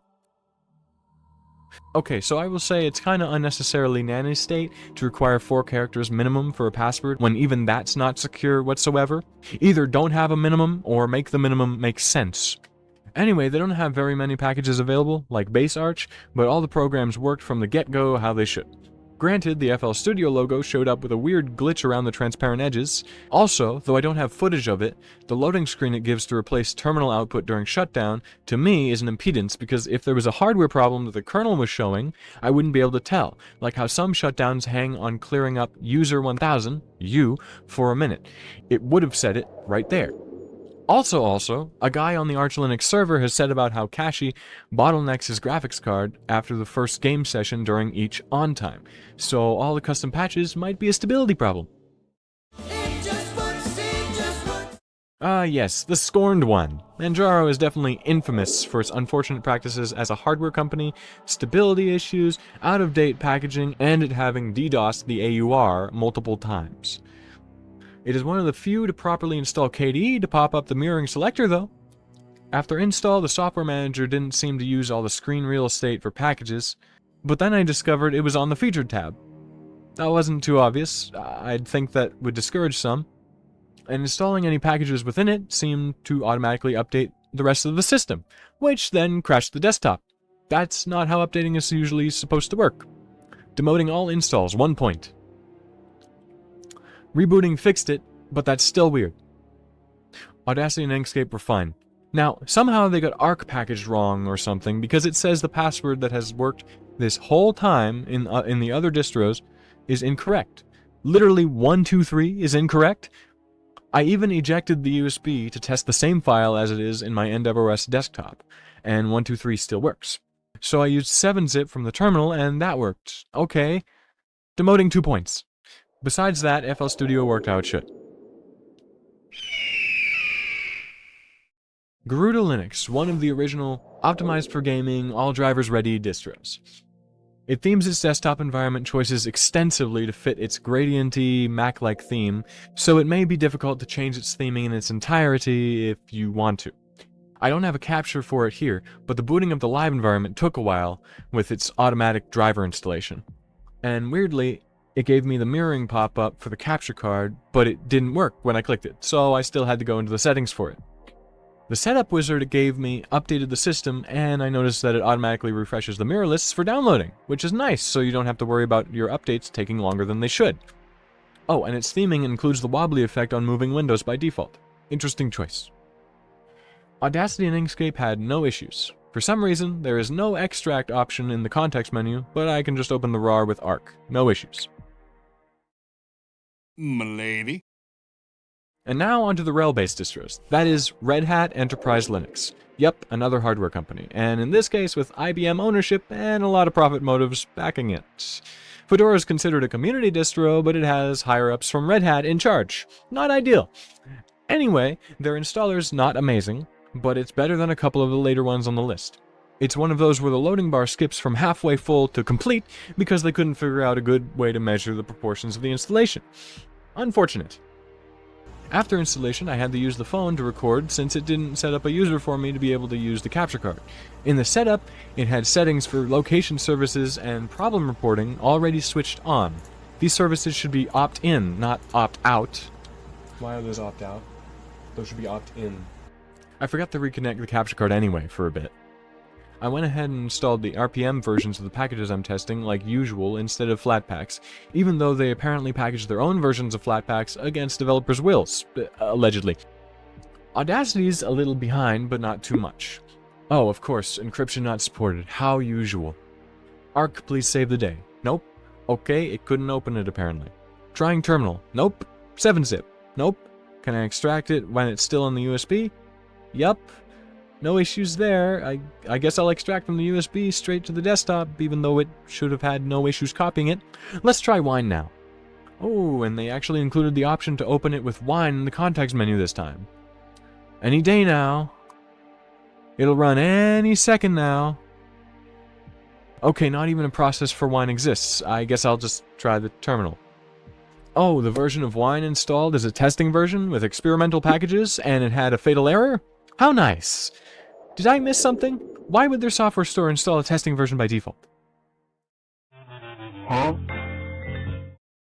Okay, so I will say it's kinda unnecessarily nanny state to require 4 characters minimum for a password when even that's not secure whatsoever. Either don't have a minimum or make the minimum make sense. Anyway, they don't have very many packages available, like Base Arch, but all the programs worked from the get-go how they should. Granted, the FL Studio logo showed up with a weird glitch around the transparent edges. Also, though I don't have footage of it, the loading screen it gives to replace terminal output during shutdown, to me, is an impedance because if there was a hardware problem that the kernel was showing, I wouldn't be able to tell, like how some shutdowns hang on clearing up user 1000, U, for a minute. It would have said it right there. Also, a guy on the Arch Linux server has said about how Cachy bottlenecks his graphics card after the first game session during each on time, so all the custom patches might be a stability problem. Yes, the scorned one. Manjaro is definitely infamous for its unfortunate practices as a hardware company, stability issues, out-of-date packaging, and it having DDoSed the AUR multiple times. It is one of the few to properly install KDE to pop up the mirroring selector though. After install, the software manager didn't seem to use all the screen real estate for packages, but then I discovered it was on the featured tab. That wasn't too obvious, I'd think that would discourage some, and installing any packages within it seemed to automatically update the rest of the system, which then crashed the desktop. That's not how updating is usually supposed to work. Demoting all installs, 1 point. Rebooting fixed it, but that's still weird. Audacity and Inkscape were fine. Now, somehow they got ARC packaged wrong or something because it says the password that has worked this whole time in the other distros is incorrect. Literally 123 is incorrect. I even ejected the USB to test the same file as it is in my EndeavourOS desktop, and 123 still works. So I used 7-zip from the terminal and that worked. Okay. Demoting 2 points. Besides that, FL Studio worked how it should. Garuda Linux, one of the original, optimized for gaming, all drivers ready distros. It themes its desktop environment choices extensively to fit its gradienty, Mac-like theme, so it may be difficult to change its theming in its entirety if you want to. I don't have a capture for it here, but the booting of the live environment took a while with its automatic driver installation. And weirdly, it gave me the mirroring pop-up for the capture card, but it didn't work when I clicked it, so I still had to go into the settings for it. The setup wizard it gave me updated the system, and I noticed that it automatically refreshes the mirror lists for downloading, which is nice, so you don't have to worry about your updates taking longer than they should. Oh, and its theming includes the wobbly effect on moving windows by default. Interesting choice. Audacity and Inkscape had no issues. For some reason, there is no extract option in the context menu, but I can just open the RAR with ARC. No issues. M'lady. And now onto the RHEL-based distros. That is, Red Hat Enterprise Linux. Yep, another hardware company, and in this case with IBM ownership and a lot of profit motives backing it. Fedora is considered a community distro, but it has higher-ups from Red Hat in charge. Not ideal. Anyway, their installer's not amazing, but it's better than a couple of the later ones on the list. It's one of those where the loading bar skips from halfway full to complete because they couldn't figure out a good way to measure the proportions of the installation. Unfortunate. After installation, I had to use the phone to record since it didn't set up a user for me to be able to use the capture card. In the setup, it had settings for location services and problem reporting already switched on. These services should be opt-in, not opt-out. Why are those opt-out? Those should be opt-in. I forgot to reconnect the capture card anyway for a bit. I went ahead and installed the RPM versions of the packages I'm testing like usual instead of Flatpaks, even though they apparently packaged their own versions of Flatpaks against developers' wills, allegedly. Audacity's a little behind, but not too much. Oh, of course, encryption not supported, how usual. Arc, please save the day. Nope. Okay, it couldn't open it apparently. Trying terminal. Nope. 7-zip. Nope. Can I extract it when it's still on the USB? Yup. No issues there. I guess I'll extract from the USB straight to the desktop, even though it should have had no issues copying it. Let's try Wine now. Oh, and they actually included the option to open it with Wine in the context menu this time. Any day now. It'll run any second now. Okay, not even a process for Wine exists. I guess I'll just try the terminal. Oh, the version of Wine installed is a testing version with experimental packages, and it had a fatal error? How nice! Did I miss something? Why would their software store install a testing version by default?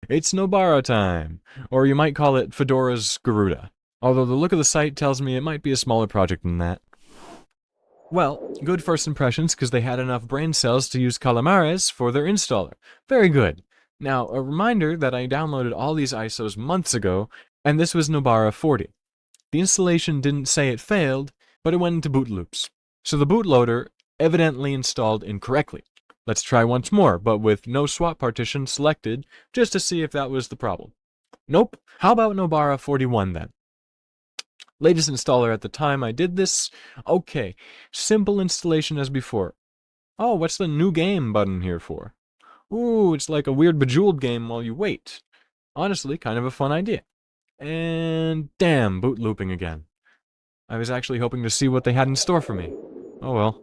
It's Nobara time, or you might call it Fedora's Garuda, although the look of the site tells me it might be a smaller project than that. Well, good first impressions because they had enough brain cells to use Calamares for their installer. Very good. Now, a reminder that I downloaded all these ISOs months ago, and this was Nobara 40. The installation didn't say it failed, but it went into boot loops. So the bootloader evidently installed incorrectly. Let's try once more, but with no swap partition selected, just to see if that was the problem. Nope. How about Nobara 41 then? Latest installer at the time I did this. Okay, simple installation as before. Oh, what's the new game button here for? Ooh, it's like a weird Bejeweled game while you wait. Honestly, kind of a fun idea. And damn, boot looping again. I was actually hoping to see what they had in store for me. Oh well.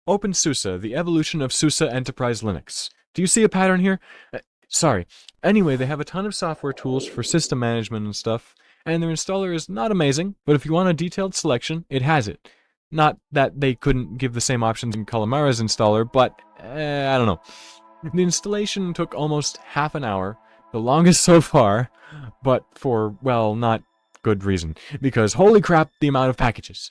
openSUSE, the evolution of SUSE Enterprise Linux. Do you see a pattern here? Sorry. Anyway, they have a ton of software tools for system management and stuff, and their installer is not amazing, but if you want a detailed selection, it has it. Not that they couldn't give the same options in Calamara's installer, but I don't know. The installation took almost half an hour, the longest so far, but for, well, not good reason, because holy crap, the amount of packages.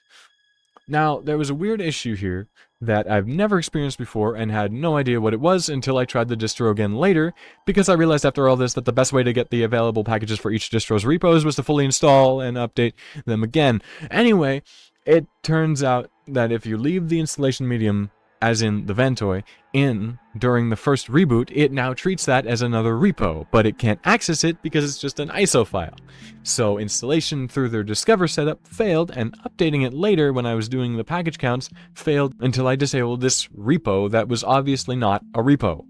Now, there was a weird issue here that I've never experienced before and had no idea what it was until I tried the distro again later, because I realized after all this that the best way to get the available packages for each distro's repos was to fully install and update them again. Anyway, it turns out that if you leave the installation medium, as in the Ventoy, in during the first reboot, it now treats that as another repo, but it can't access it because it's just an ISO file. So installation through their Discover setup failed, and updating it later when I was doing the package counts failed until I disabled this repo that was obviously not a repo.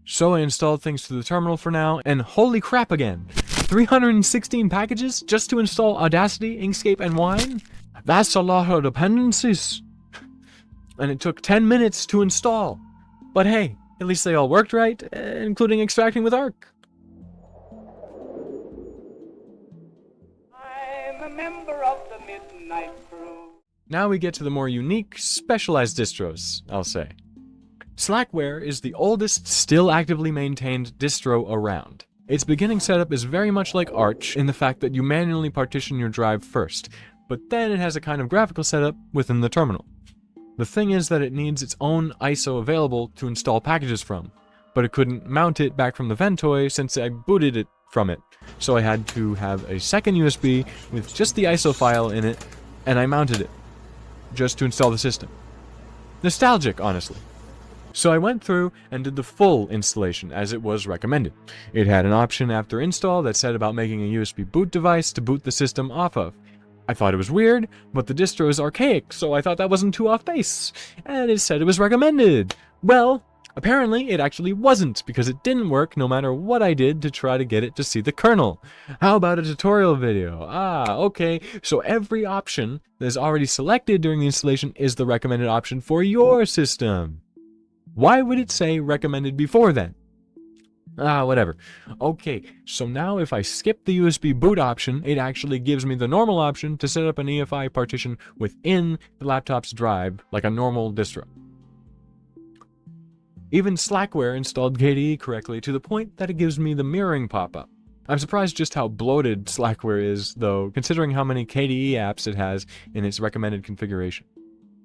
So I installed things to the terminal for now, and holy crap again! 316 packages just to install Audacity, Inkscape, and Wine? That's a lot of dependencies! And it took 10 minutes to install. But hey, at least they all worked right, including extracting with Arc. I'm a member of the Midnight Crew. Now we get to the more unique, specialized distros, I'll say. Slackware is the oldest, still actively maintained distro around. Its beginning setup is very much like Arch in the fact that you manually partition your drive first, but then it has a kind of graphical setup within the terminal. The thing is that it needs its own ISO available to install packages from, but it couldn't mount it back from the Ventoy since I booted it from it, so I had to have a second USB with just the ISO file in it, and I mounted it, just to install the system. Nostalgic, honestly. So I went through and did the full installation as it was recommended. It had an option after install that said about making a USB boot device to boot the system off of. I thought it was weird, but the distro is archaic, so I thought that wasn't too off base. And it said it was recommended. Well, apparently it actually wasn't, because it didn't work no matter what I did to try to get it to see the kernel. How about a tutorial video? Ah, okay, so every option that is already selected during the installation is the recommended option for your system. Why would it say recommended before then? Ah, whatever. Okay, so now if I skip the USB boot option, it actually gives me the normal option to set up an EFI partition within the laptop's drive, like a normal distro. Even Slackware installed KDE correctly to the point that it gives me the mirroring pop-up. I'm surprised just how bloated Slackware is, though, considering how many KDE apps it has in its recommended configuration.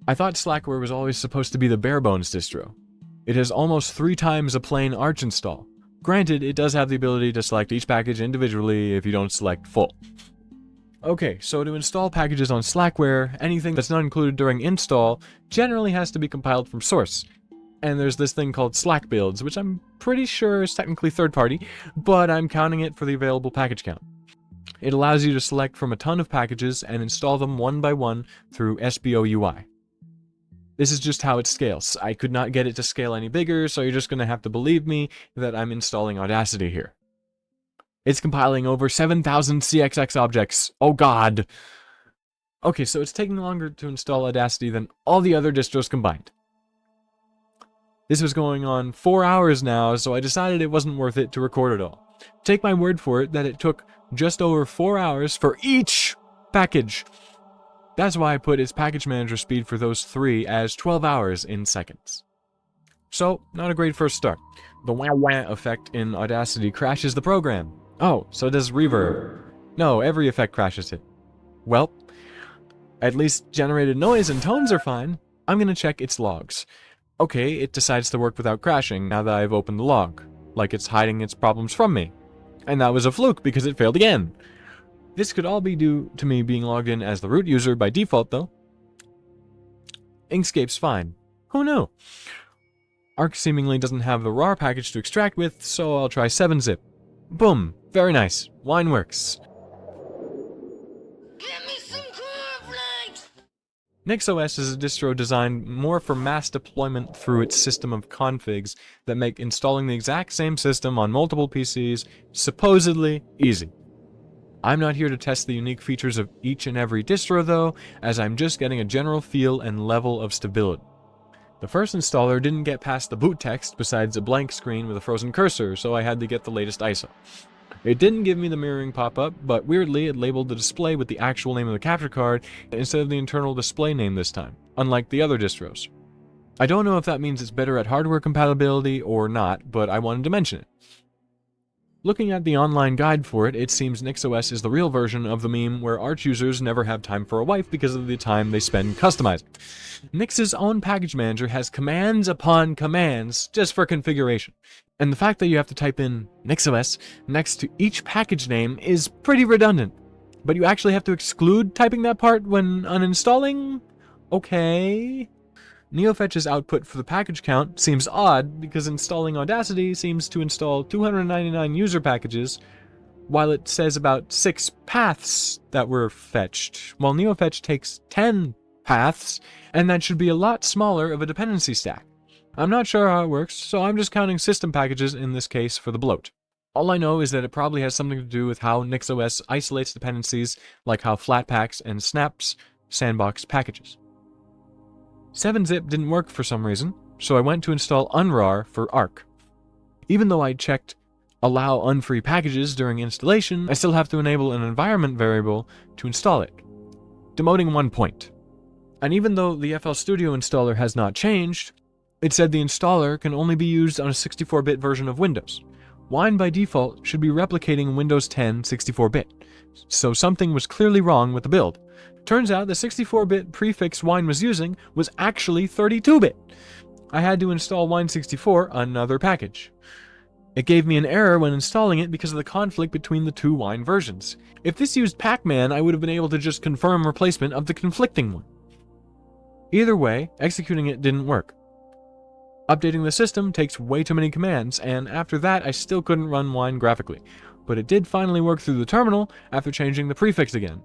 I thought Slackware was always supposed to be the bare-bones distro. It has almost 3 times a plain Arch install. Granted, it does have the ability to select each package individually if you don't select full. Okay, so to install packages on Slackware, anything that's not included during install generally has to be compiled from source. And there's this thing called Slack builds, which I'm pretty sure is technically third-party, but I'm counting it for the available package count. It allows you to select from a ton of packages and install them one by one through SBO UI. This is just how it scales. I could not get it to scale any bigger, so you're just going to have to believe me that I'm installing Audacity here. It's compiling over 7,000 CXX objects. Oh god! Okay, so it's taking longer to install Audacity than all the other distros combined. This was going on 4 hours now, so I decided it wasn't worth it to record it all. Take my word for it that it took just over 4 hours for each package. That's why I put its package manager speed for those 3 as 12 hours in seconds. So, not a great first start. The wah-wah effect in Audacity crashes the program. Oh, so does reverb. No, every effect crashes it. Well, at least generated noise and tones are fine. I'm gonna check its logs. Okay, it decides to work without crashing now that I've opened the log. Like it's hiding its problems from me. And that was a fluke because it failed again. This could all be due to me being logged in as the root user by default though. Inkscape's fine. Who knew? Arc seemingly doesn't have the RAR package to extract with, so I'll try 7-zip. Boom. Very nice. Wine works. NixOS is a distro designed more for mass deployment through its system of configs that make installing the exact same system on multiple PCs supposedly easy. I'm not here to test the unique features of each and every distro though, as I'm just getting a general feel and level of stability. The first installer didn't get past the boot text besides a blank screen with a frozen cursor, so I had to get the latest ISO. It didn't give me the mirroring pop-up, but weirdly it labeled the display with the actual name of the capture card instead of the internal display name this time, unlike the other distros. I don't know if that means it's better at hardware compatibility or not, but I wanted to mention it. Looking at the online guide for it, it seems NixOS is the real version of the meme where Arch users never have time for a wife because of the time they spend customizing. Nix's own package manager has commands upon commands just for configuration. And the fact that you have to type in NixOS next to each package name is pretty redundant. But you actually have to exclude typing that part when uninstalling? Okay. NeoFetch's output for the package count seems odd because installing Audacity seems to install 299 user packages, while it says about 6 paths that were fetched, while NeoFetch takes 10 paths, and that should be a lot smaller of a dependency stack. I'm not sure how it works, so I'm just counting system packages in this case for the bloat. All I know is that it probably has something to do with how NixOS isolates dependencies, like how Flatpaks and Snaps sandbox packages. 7-zip didn't work for some reason, so I went to install unrar for Arc. Even though I checked allow unfree packages during installation, I still have to enable an environment variable to install it, demoting 1 point. And even though the FL Studio installer has not changed, it said the installer can only be used on a 64-bit version of Windows. Wine by default should be replicating Windows 10 64-bit, so something was clearly wrong with the build. Turns out the 64-bit prefix Wine was using was actually 32-bit. I had to install Wine64, another package. It gave me an error when installing it because of the conflict between the two Wine versions. If this used Pac-Man, I would have been able to just confirm replacement of the conflicting one. Either way, executing it didn't work. Updating the system takes way too many commands, and after that I still couldn't run Wine graphically. But it did finally work through the terminal after changing the prefix again.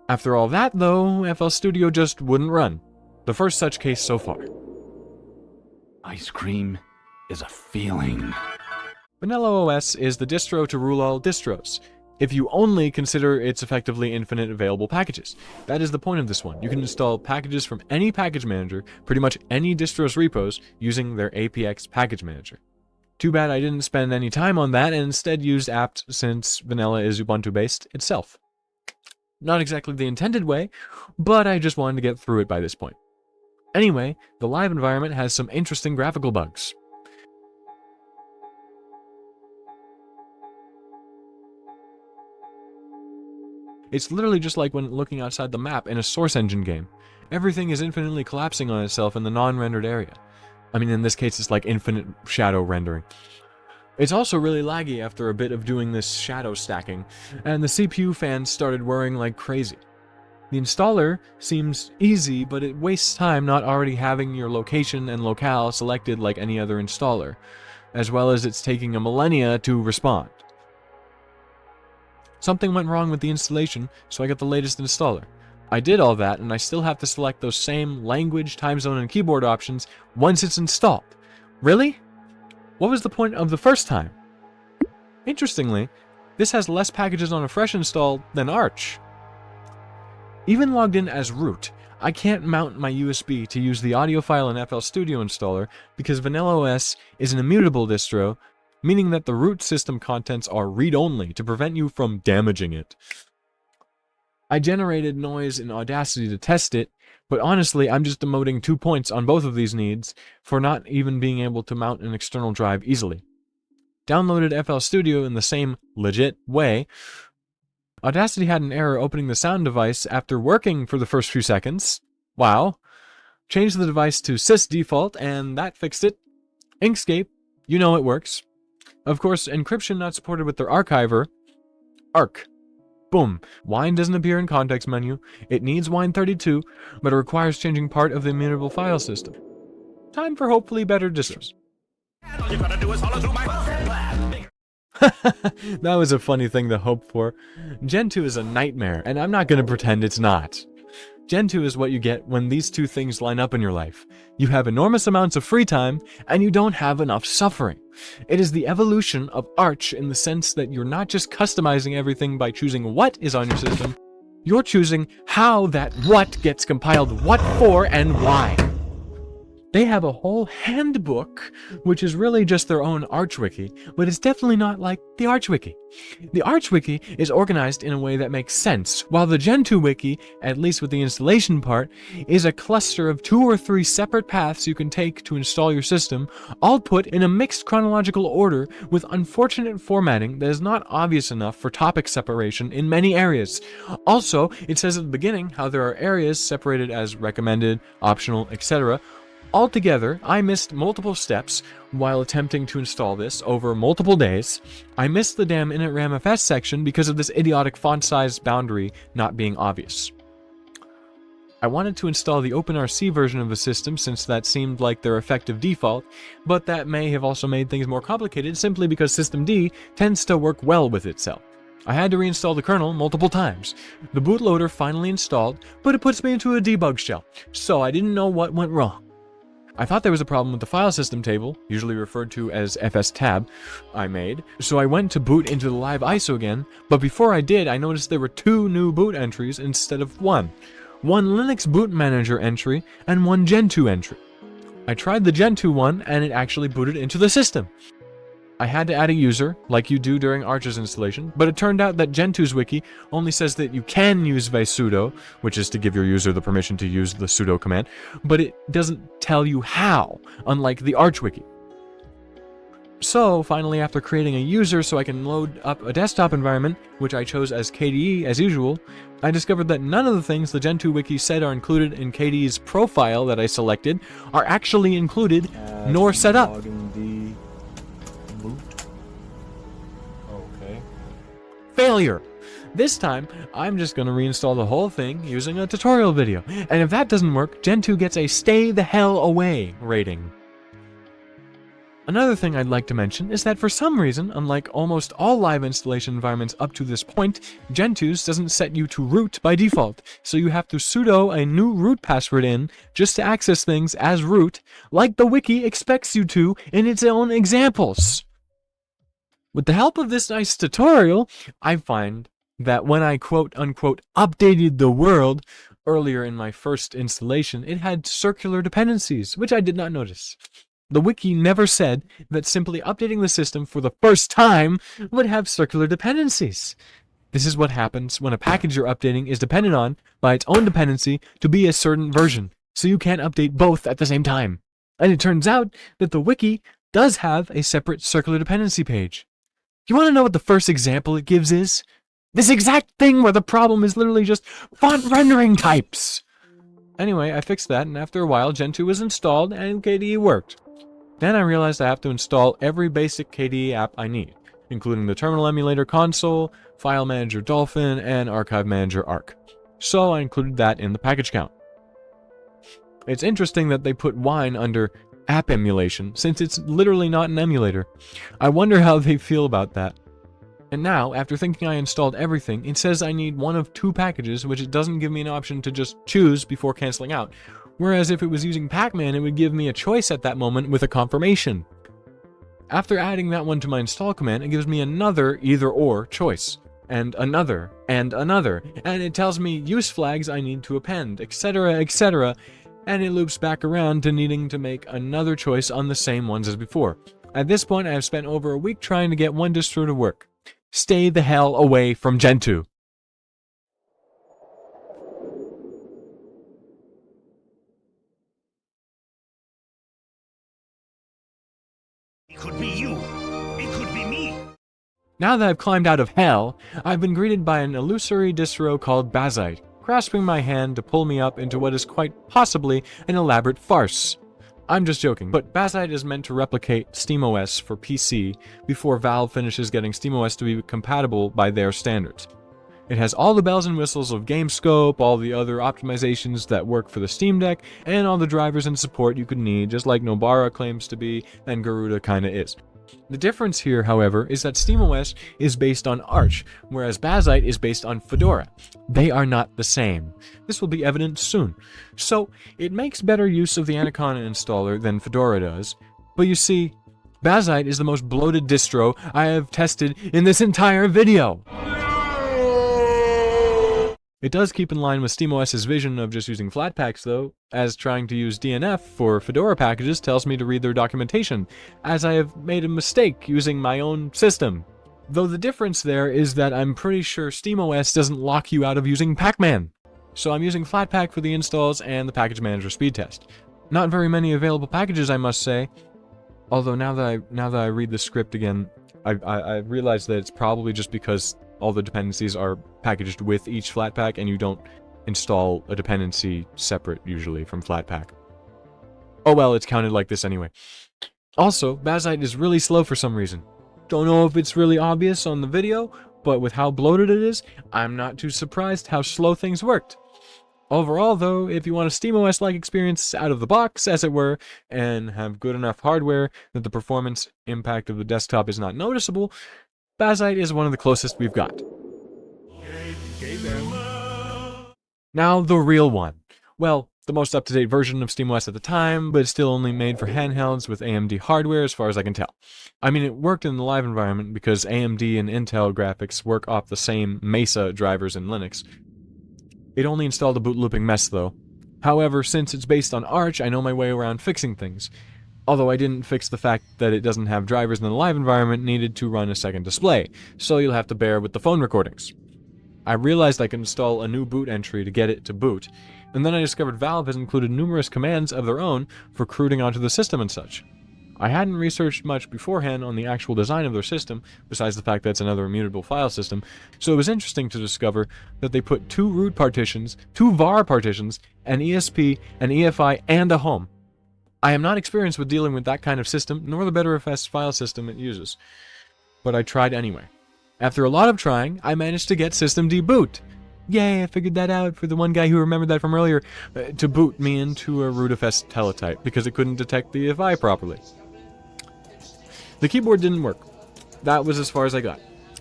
After all that, though, FL Studio just wouldn't run. The first such case so far. Ice cream is a feeling. VanillaOS is the distro to rule all distros, if you only consider its effectively infinite available packages. That is the point of this one. You can install packages from any package manager, pretty much any distro's repos, using their APX package manager. Too bad I didn't spend any time on that and instead used apt since Vanilla is Ubuntu based itself. Not exactly the intended way, but I just wanted to get through it by this point. Anyway, the live environment has some interesting graphical bugs. It's literally just like when looking outside the map in a Source Engine game. Everything is infinitely collapsing on itself in the non-rendered area. I mean, in this case, it's like infinite shadow rendering. It's also really laggy after a bit of doing this shadow stacking, and the CPU fans started whirring like crazy. The installer seems easy, but it wastes time not already having your location and locale selected like any other installer, as well as it's taking a millennia to respond. Something went wrong with the installation, so I got the latest installer. I did all that, and I still have to select those same language, time zone, and keyboard options once it's installed. Really? What was the point of the first time? Interestingly, this has less packages on a fresh install than Arch. Even logged in as root, I can't mount my USB to use the audio file in FL Studio installer because VanillaOS is an immutable distro, meaning that the root system contents are read-only to prevent you from damaging it. I generated noise in Audacity to test it, But honestly, I'm just demoting 2 points on both of these needs for not even being able to mount an external drive easily. Downloaded FL Studio in the same legit way. Audacity had an error opening the sound device after working for the first few seconds. Wow. Changed the device to sys default, and that fixed it. Inkscape, you know it works. Of course, encryption not supported with their archiver. Arc. Boom. Wine doesn't appear in context menu. It needs Wine32, but it requires changing part of the immutable file system. Time for hopefully better distros. That was a funny thing to hope for. Gentoo is a nightmare, and I'm not going to pretend it's not. Gentoo is what you get when these two things line up in your life. You have enormous amounts of free time, and you don't have enough suffering. It is the evolution of Arch in the sense that you're not just customizing everything by choosing what is on your system, you're choosing how that what gets compiled, what for, and why. They have a whole handbook, which is really just their own ArchWiki, but it's definitely not like the ArchWiki. The ArchWiki is organized in a way that makes sense, while the Gentoo wiki, at least with the installation part, is a cluster of 2 or 3 separate paths you can take to install your system, all put in a mixed chronological order with unfortunate formatting that is not obvious enough for topic separation in many areas. Also, it says at the beginning how there are areas separated as recommended, optional, etc. Altogether, I missed multiple steps while attempting to install this over multiple days. I missed the damn initramfs section because of this idiotic font size boundary not being obvious. I wanted to install the OpenRC version of the system since that seemed like their effective default, but that may have also made things more complicated simply because systemd tends to work well with itself. I had to reinstall the kernel multiple times. The bootloader finally installed, but it puts me into a debug shell, so I didn't know what went wrong. I thought there was a problem with the file system table, usually referred to as fstab, I made, so I went to boot into the live ISO again, but before I did, I noticed there were 2 new boot entries instead of 1. One Linux boot manager entry, and 1 Gentoo entry. I tried the Gentoo one, and it actually booted into the system. I had to add a user, like you do during Arch's installation, but it turned out that Gentoo's wiki only says that you can use vsudo, which is to give your user the permission to use the sudo command, but it doesn't tell you how, unlike the Arch wiki. So, finally, after creating a user so I can load up a desktop environment, which I chose as KDE as usual, I discovered that none of the things the Gentoo wiki said are included in KDE's profile that I selected are actually included nor set up. Failure! This time, I'm just going to reinstall the whole thing using a tutorial video, and if that doesn't work, Gentoo gets a stay the hell away rating. Another thing I'd like to mention is that for some reason, unlike almost all live installation environments up to this point, Gentoo's doesn't set you to root by default, so you have to sudo a new root password in just to access things as root, like the wiki expects you to in its own examples. With the help of this nice tutorial, I find that when I quote-unquote updated the world earlier in my first installation, it had circular dependencies, which I did not notice. The wiki never said that simply updating the system for the first time would have circular dependencies. This is what happens when a package you're updating is dependent on by its own dependency to be a certain version, so you can't update both at the same time. And it turns out that the wiki does have a separate circular dependency page. You want to know what the first example it gives is? This exact thing where the problem is literally just font rendering types! Anyway, I fixed that, and after a while, Gentoo was installed, and KDE worked. Then I realized I have to install every basic KDE app I need, including the Terminal Emulator Console, File Manager Dolphin, and Archive Manager Arc. So I included that in the package count. It's interesting that they put Wine under app emulation, since it's literally not an emulator. I wonder how they feel about that. And now, after thinking I installed everything, it says I need one of 2 packages, which it doesn't give me an option to just choose before canceling out. Whereas if it was using Pacman, it would give me a choice at that moment with a confirmation. After adding that one to my install command, it gives me another either-or choice. And another, and it tells me use flags I need to append, etc., etc., and it loops back around to needing to make another choice on the same ones as before. At this point, I have spent over a week trying to get one distro to work. Stay the hell away from Gentoo. could be you. It could be me. Now that I've climbed out of hell, I've been greeted by an illusory distro called Bazzite, grasping my hand to pull me up into what is quite possibly an elaborate farce. I'm just joking, but Bazzite is meant to replicate SteamOS for PC before Valve finishes getting SteamOS to be compatible by their standards. It has all the bells and whistles of GameScope, all the other optimizations that work for the Steam Deck, and all the drivers and support you could need, just like Nobara claims to be, and Garuda kinda is. The difference here, however, is that SteamOS is based on Arch, whereas Bazzite is based on Fedora. They are not the same. This will be evident soon. So, it makes better use of the Anaconda installer than Fedora does, but you see, Bazzite is the most bloated distro I have tested in this entire video! It does keep in line with SteamOS's vision of just using Flatpaks though, as trying to use DNF for Fedora packages tells me to read their documentation, as I have made a mistake using my own system. Though the difference there is that I'm pretty sure SteamOS doesn't lock you out of using Pacman. So I'm using Flatpak for the installs and the package manager speed test. Not very many available packages, I must say. Although now that I read the script again, I realize that it's probably just because all the dependencies are packaged with each Flatpak, and you don't install a dependency separate, usually, from Flatpak. Oh well, it's counted like this anyway. Also, Bazzite is really slow for some reason. Don't know if it's really obvious on the video, but with how bloated it is, I'm not too surprised how slow things worked. Overall, though, if you want a SteamOS-like experience out of the box, as it were, and have good enough hardware that the performance impact of the desktop is not noticeable, Bazzite is one of the closest we've got. Now, the real one. Well, the most up-to-date version of SteamOS at the time, but it's still only made for handhelds with AMD hardware as far as I can tell. I mean, it worked in the live environment because AMD and Intel graphics work off the same Mesa drivers in Linux. It only installed a boot looping mess though. However, since it's based on Arch, I know my way around fixing things. Although I didn't fix the fact that it doesn't have drivers in the live environment needed to run a second display, so you'll have to bear with the phone recordings. I realized I could install a new boot entry to get it to boot, and then I discovered Valve has included numerous commands of their own for crooting onto the system and such. I hadn't researched much beforehand on the actual design of their system, besides the fact that it's another immutable file system, so it was interesting to discover that they put 2 root partitions, 2 var partitions, an ESP, an EFI, and a home. I am not experienced with dealing with that kind of system, nor the BetterFS file system it uses, but I tried anyway. After a lot of trying, I managed to get systemd boot. Yay, I figured that out for the one guy who remembered that from earlier, to boot me into a rootfs teletype, because it couldn't detect the EFI properly. The keyboard didn't work. That was as far as I got.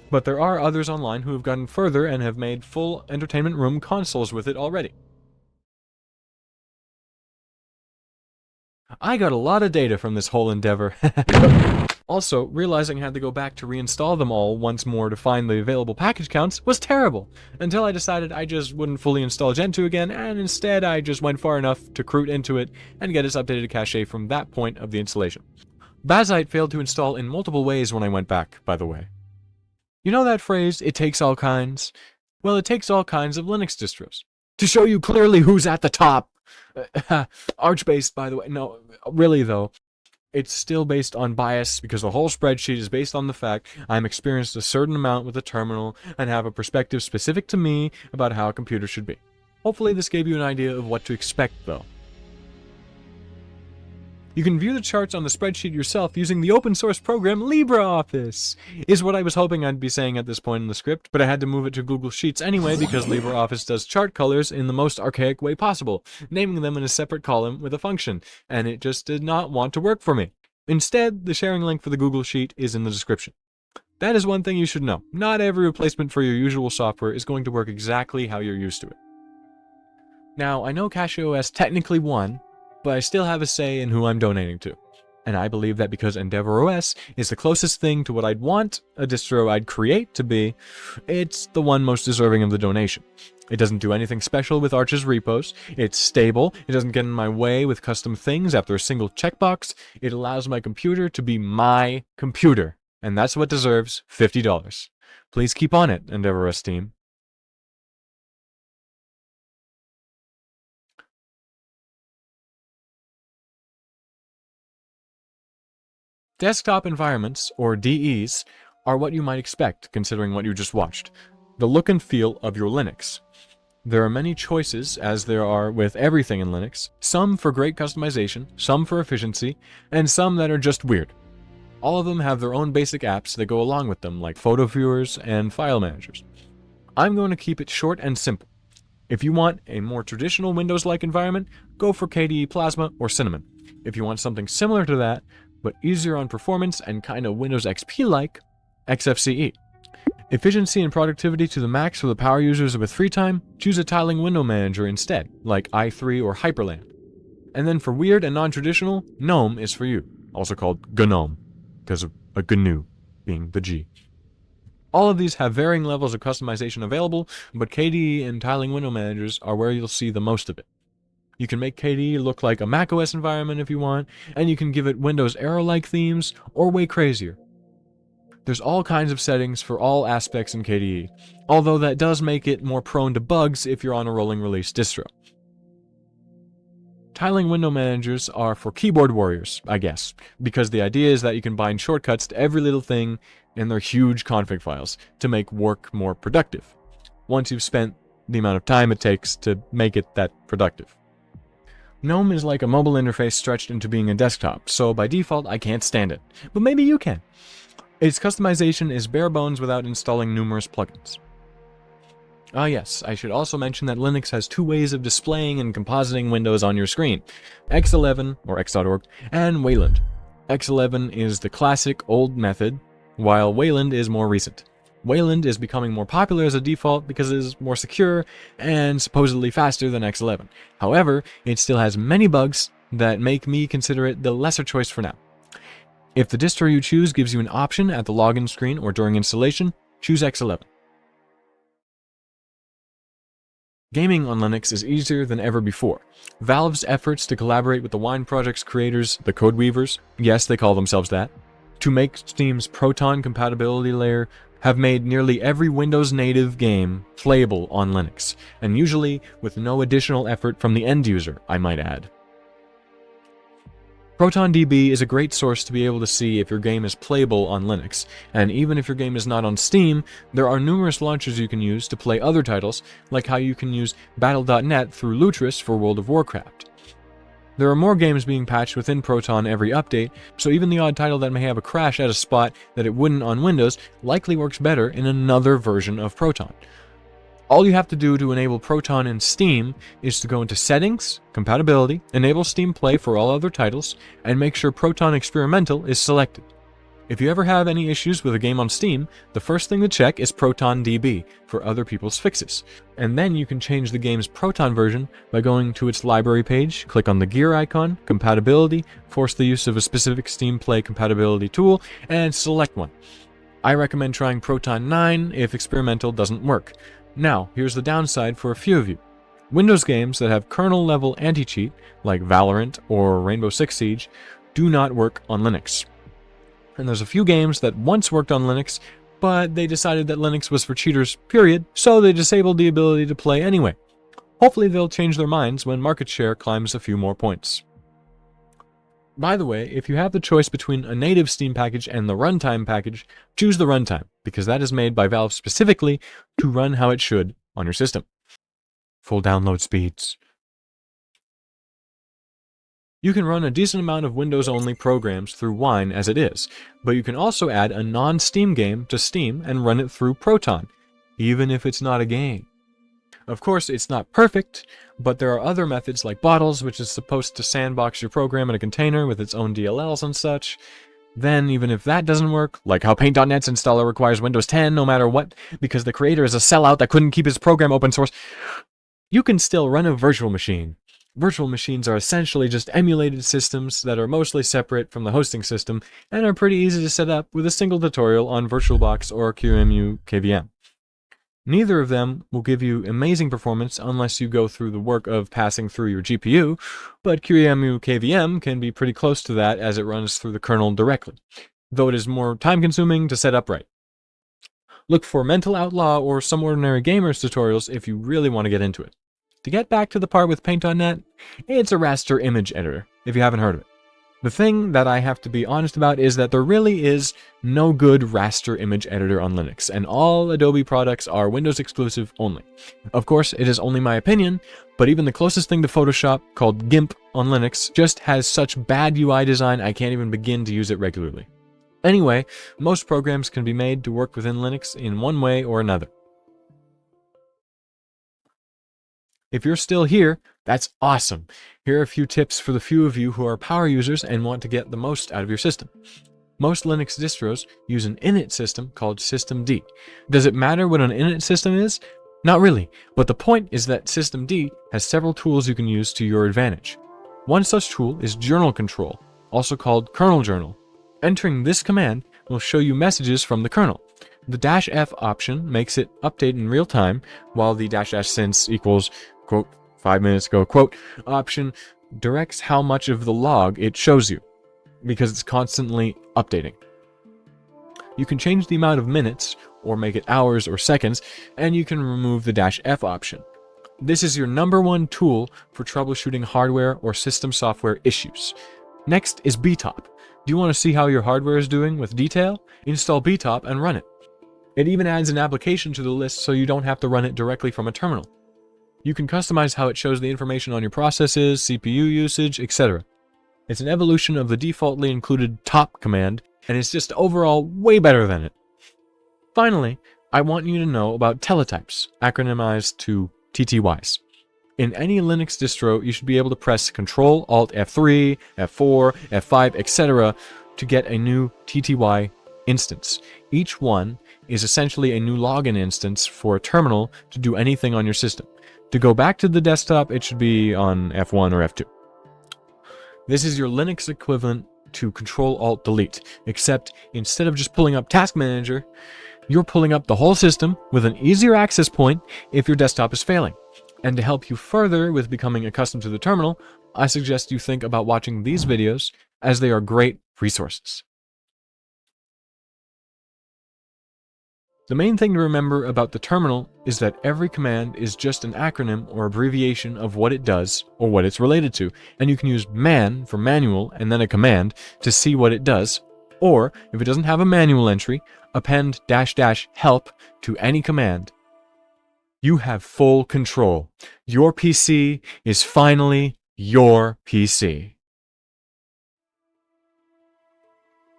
But there are others online who have gotten further and have made full entertainment room consoles with it already. I got a lot of data from this whole endeavor. Also, realizing I had to go back to reinstall them all once more to find the available package counts was terrible, until I decided I just wouldn't fully install Gentoo again, and instead I just went far enough to root into it and get its updated cache from that point of the installation. Bazzite failed to install in multiple ways when I went back, by the way. You know that phrase, it takes all kinds? Well, it takes all kinds of Linux distros. To show you clearly who's at the top! Arch-based, by the way. No, really though. It's still based on bias because the whole spreadsheet is based on the fact I'm experienced a certain amount with a terminal and have a perspective specific to me about how a computer should be. Hopefully this gave you an idea of what to expect though. You can view the charts on the spreadsheet yourself using the open source program LibreOffice, is what I was hoping I'd be saying at this point in the script, but I had to move it to Google Sheets anyway because LibreOffice does chart colors in the most archaic way possible, naming them in a separate column with a function, and it just did not want to work for me. Instead, the sharing link for the Google Sheet is in the description. That is one thing you should know. Not every replacement for your usual software is going to work exactly how you're used to it. Now, I know CachyOS technically won, but I still have a say in who I'm donating to. And I believe that because EndeavourOS is the closest thing to what I'd want a distro I'd create to be, it's the one most deserving of the donation. It doesn't do anything special with Arch's repos, it's stable, it doesn't get in my way with custom things after a single checkbox, it allows my computer to be my computer, and that's what deserves $50. Please keep on it, EndeavourOS team. Desktop environments, or DEs, are what you might expect considering what you just watched. The look and feel of your Linux. There are many choices, as there are with everything in Linux, some for great customization, some for efficiency, and some that are just weird. All of them have their own basic apps that go along with them, like photo viewers and file managers. I'm going to keep it short and simple. If you want a more traditional Windows-like environment, go for KDE Plasma or Cinnamon. If you want something similar to that, but easier on performance and kinda Windows XP-like, XFCE. Efficiency and productivity to the max for the power users with free time, choose a tiling window manager instead, like i3 or Hyperland. And then for weird and non-traditional, GNOME is for you, also called GNOME, because of a GNU being the G. All of these have varying levels of customization available, but KDE and tiling window managers are where you'll see the most of it. You can make KDE look like a macOS environment if you want, and you can give it Windows Aero-like themes, or way crazier. There's all kinds of settings for all aspects in KDE, although that does make it more prone to bugs if you're on a rolling release distro. Tiling window managers are for keyboard warriors, I guess, because the idea is that you can bind shortcuts to every little thing in their huge config files to make work more productive, once you've spent the amount of time it takes to make it that productive. GNOME is like a mobile interface stretched into being a desktop, so by default I can't stand it, but maybe you can. Its customization is bare bones without installing numerous plugins. Ah yes, I should also mention that Linux has two ways of displaying and compositing windows on your screen, X11, or X.org, and Wayland. X11 is the classic old method, while Wayland is more recent. Wayland is becoming more popular as a default because it is more secure and supposedly faster than X11. However, it still has many bugs that make me consider it the lesser choice for now. If the distro you choose gives you an option at the login screen or during installation, choose X11. Gaming on Linux is easier than ever before. Valve's efforts to collaborate with the Wine Project's creators, the Code Weavers, yes, they call themselves that, to make Steam's Proton compatibility layer have made nearly every Windows native game playable on Linux, and usually with no additional effort from the end user, I might add. ProtonDB is a great source to be able to see if your game is playable on Linux, and even if your game is not on Steam, there are numerous launchers you can use to play other titles, like how you can use Battle.net through Lutris for World of Warcraft. There are more games being patched within Proton every update, so even the odd title that may have a crash at a spot that it wouldn't on Windows likely works better in another version of Proton. All you have to do to enable Proton in Steam is to go into Settings, Compatibility, enable Steam Play for all other titles, and make sure Proton Experimental is selected. If you ever have any issues with a game on Steam, the first thing to check is ProtonDB for other people's fixes. And then you can change the game's Proton version by going to its library page, click on the gear icon, Compatibility, force the use of a specific Steam Play compatibility tool, and select one. I recommend trying Proton 9 if Experimental doesn't work. Now, here's the downside for a few of you. Windows games that have kernel-level anti-cheat, like Valorant or Rainbow Six Siege, do not work on Linux. And there's a few games that once worked on Linux, but they decided that Linux was for cheaters, period, so they disabled the ability to play anyway. Hopefully they'll change their minds when market share climbs a few more points. By the way, if you have the choice between a native Steam package and the runtime package, choose the runtime, because that is made by Valve specifically to run how it should on your system. Full download speeds. You can run a decent amount of Windows-only programs through Wine as it is, but you can also add a non-Steam game to Steam and run it through Proton, even if it's not a game. Of course, it's not perfect, but there are other methods like Bottles, which is supposed to sandbox your program in a container with its own DLLs and such. Then, even if that doesn't work, like how Paint.net's installer requires Windows 10 no matter what, because the creator is a sellout that couldn't keep his program open source, you can still run a virtual machine. Virtual machines are essentially just emulated systems that are mostly separate from the hosting system and are pretty easy to set up with a single tutorial on VirtualBox or QEMU KVM. Neither of them will give you amazing performance unless you go through the work of passing through your GPU, but QEMU KVM can be pretty close to that as it runs through the kernel directly, though it is more time-consuming to set up right. Look for Mental Outlaw or Some Ordinary Gamers tutorials if you really want to get into it. To get back to the part with Paint.net, it's a raster image editor, if you haven't heard of it. The thing that I have to be honest about is that there really is no good raster image editor on Linux, and all Adobe products are Windows exclusive only. Of course, it is only my opinion, but even the closest thing to Photoshop, called GIMP on Linux, just has such bad UI design I can't even begin to use it regularly. Anyway, most programs can be made to work within Linux in one way or another. If you're still here, that's awesome. Here are a few tips for the few of you who are power users and want to get the most out of your system. Most Linux distros use an init system called systemd. Does it matter what an init system is? Not really, but the point is that systemd has several tools you can use to your advantage. One such tool is journal control, also called kernel journal. Entering this command will show you messages from the kernel. The -f option makes it update in real time, while the -s since equals, quote, 5 minutes ago, quote, option directs how much of the log it shows you, because it's constantly updating. You can change the amount of minutes, or make it hours or seconds, and you can remove the -f option. This is your #1 tool for troubleshooting hardware or system software issues. Next is btop. Do you want to see how your hardware is doing with detail? Install btop and run it. It even adds an application to the list so you don't have to run it directly from a terminal. You can customize how it shows the information on your processes, CPU usage, etc. It's an evolution of the defaultly included top command, and it's just overall way better than it. Finally, I want you to know about teletypes, acronymized to TTYs. In any Linux distro, you should be able to press Ctrl Alt F3, F4, F5, etc. to get a new TTY instance. Each one is essentially a new login instance for a terminal to do anything on your system. To go back to the desktop, it should be on F1 or F2. This is your Linux equivalent to Ctrl Alt Delete, except instead of just pulling up Task Manager, you're pulling up the whole system with an easier access point if your desktop is failing. And to help you further with becoming accustomed to the terminal, I suggest you think about watching these videos, as they are great resources. The main thing to remember about the terminal is that every command is just an acronym or abbreviation of what it does or what it's related to, and you can use man for manual and then a command to see what it does, or if it doesn't have a manual entry, append --help to any command. You have full control. Your PC is finally your PC.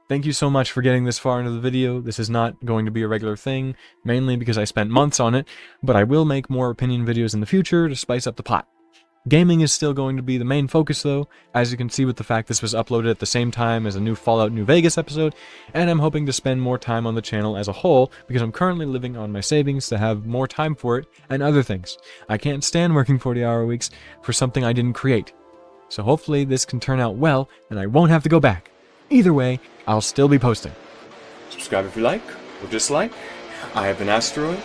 Thank you so much for getting this far into the video. This is not going to be a regular thing, mainly because I spent months on it, but I will make more opinion videos in the future to spice up the pot. Gaming is still going to be the main focus though, as you can see with the fact this was uploaded at the same time as a new Fallout New Vegas episode, and I'm hoping to spend more time on the channel as a whole because I'm currently living on my savings to have more time for it and other things. I can't stand working 40-hour weeks for something I didn't create. So hopefully this can turn out well and I won't have to go back. Either way, I'll still be posting. Subscribe if you like, or dislike. I have been Asteroid,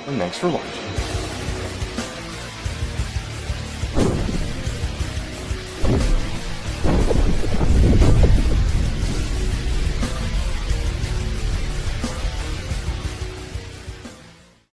and thanks for watching.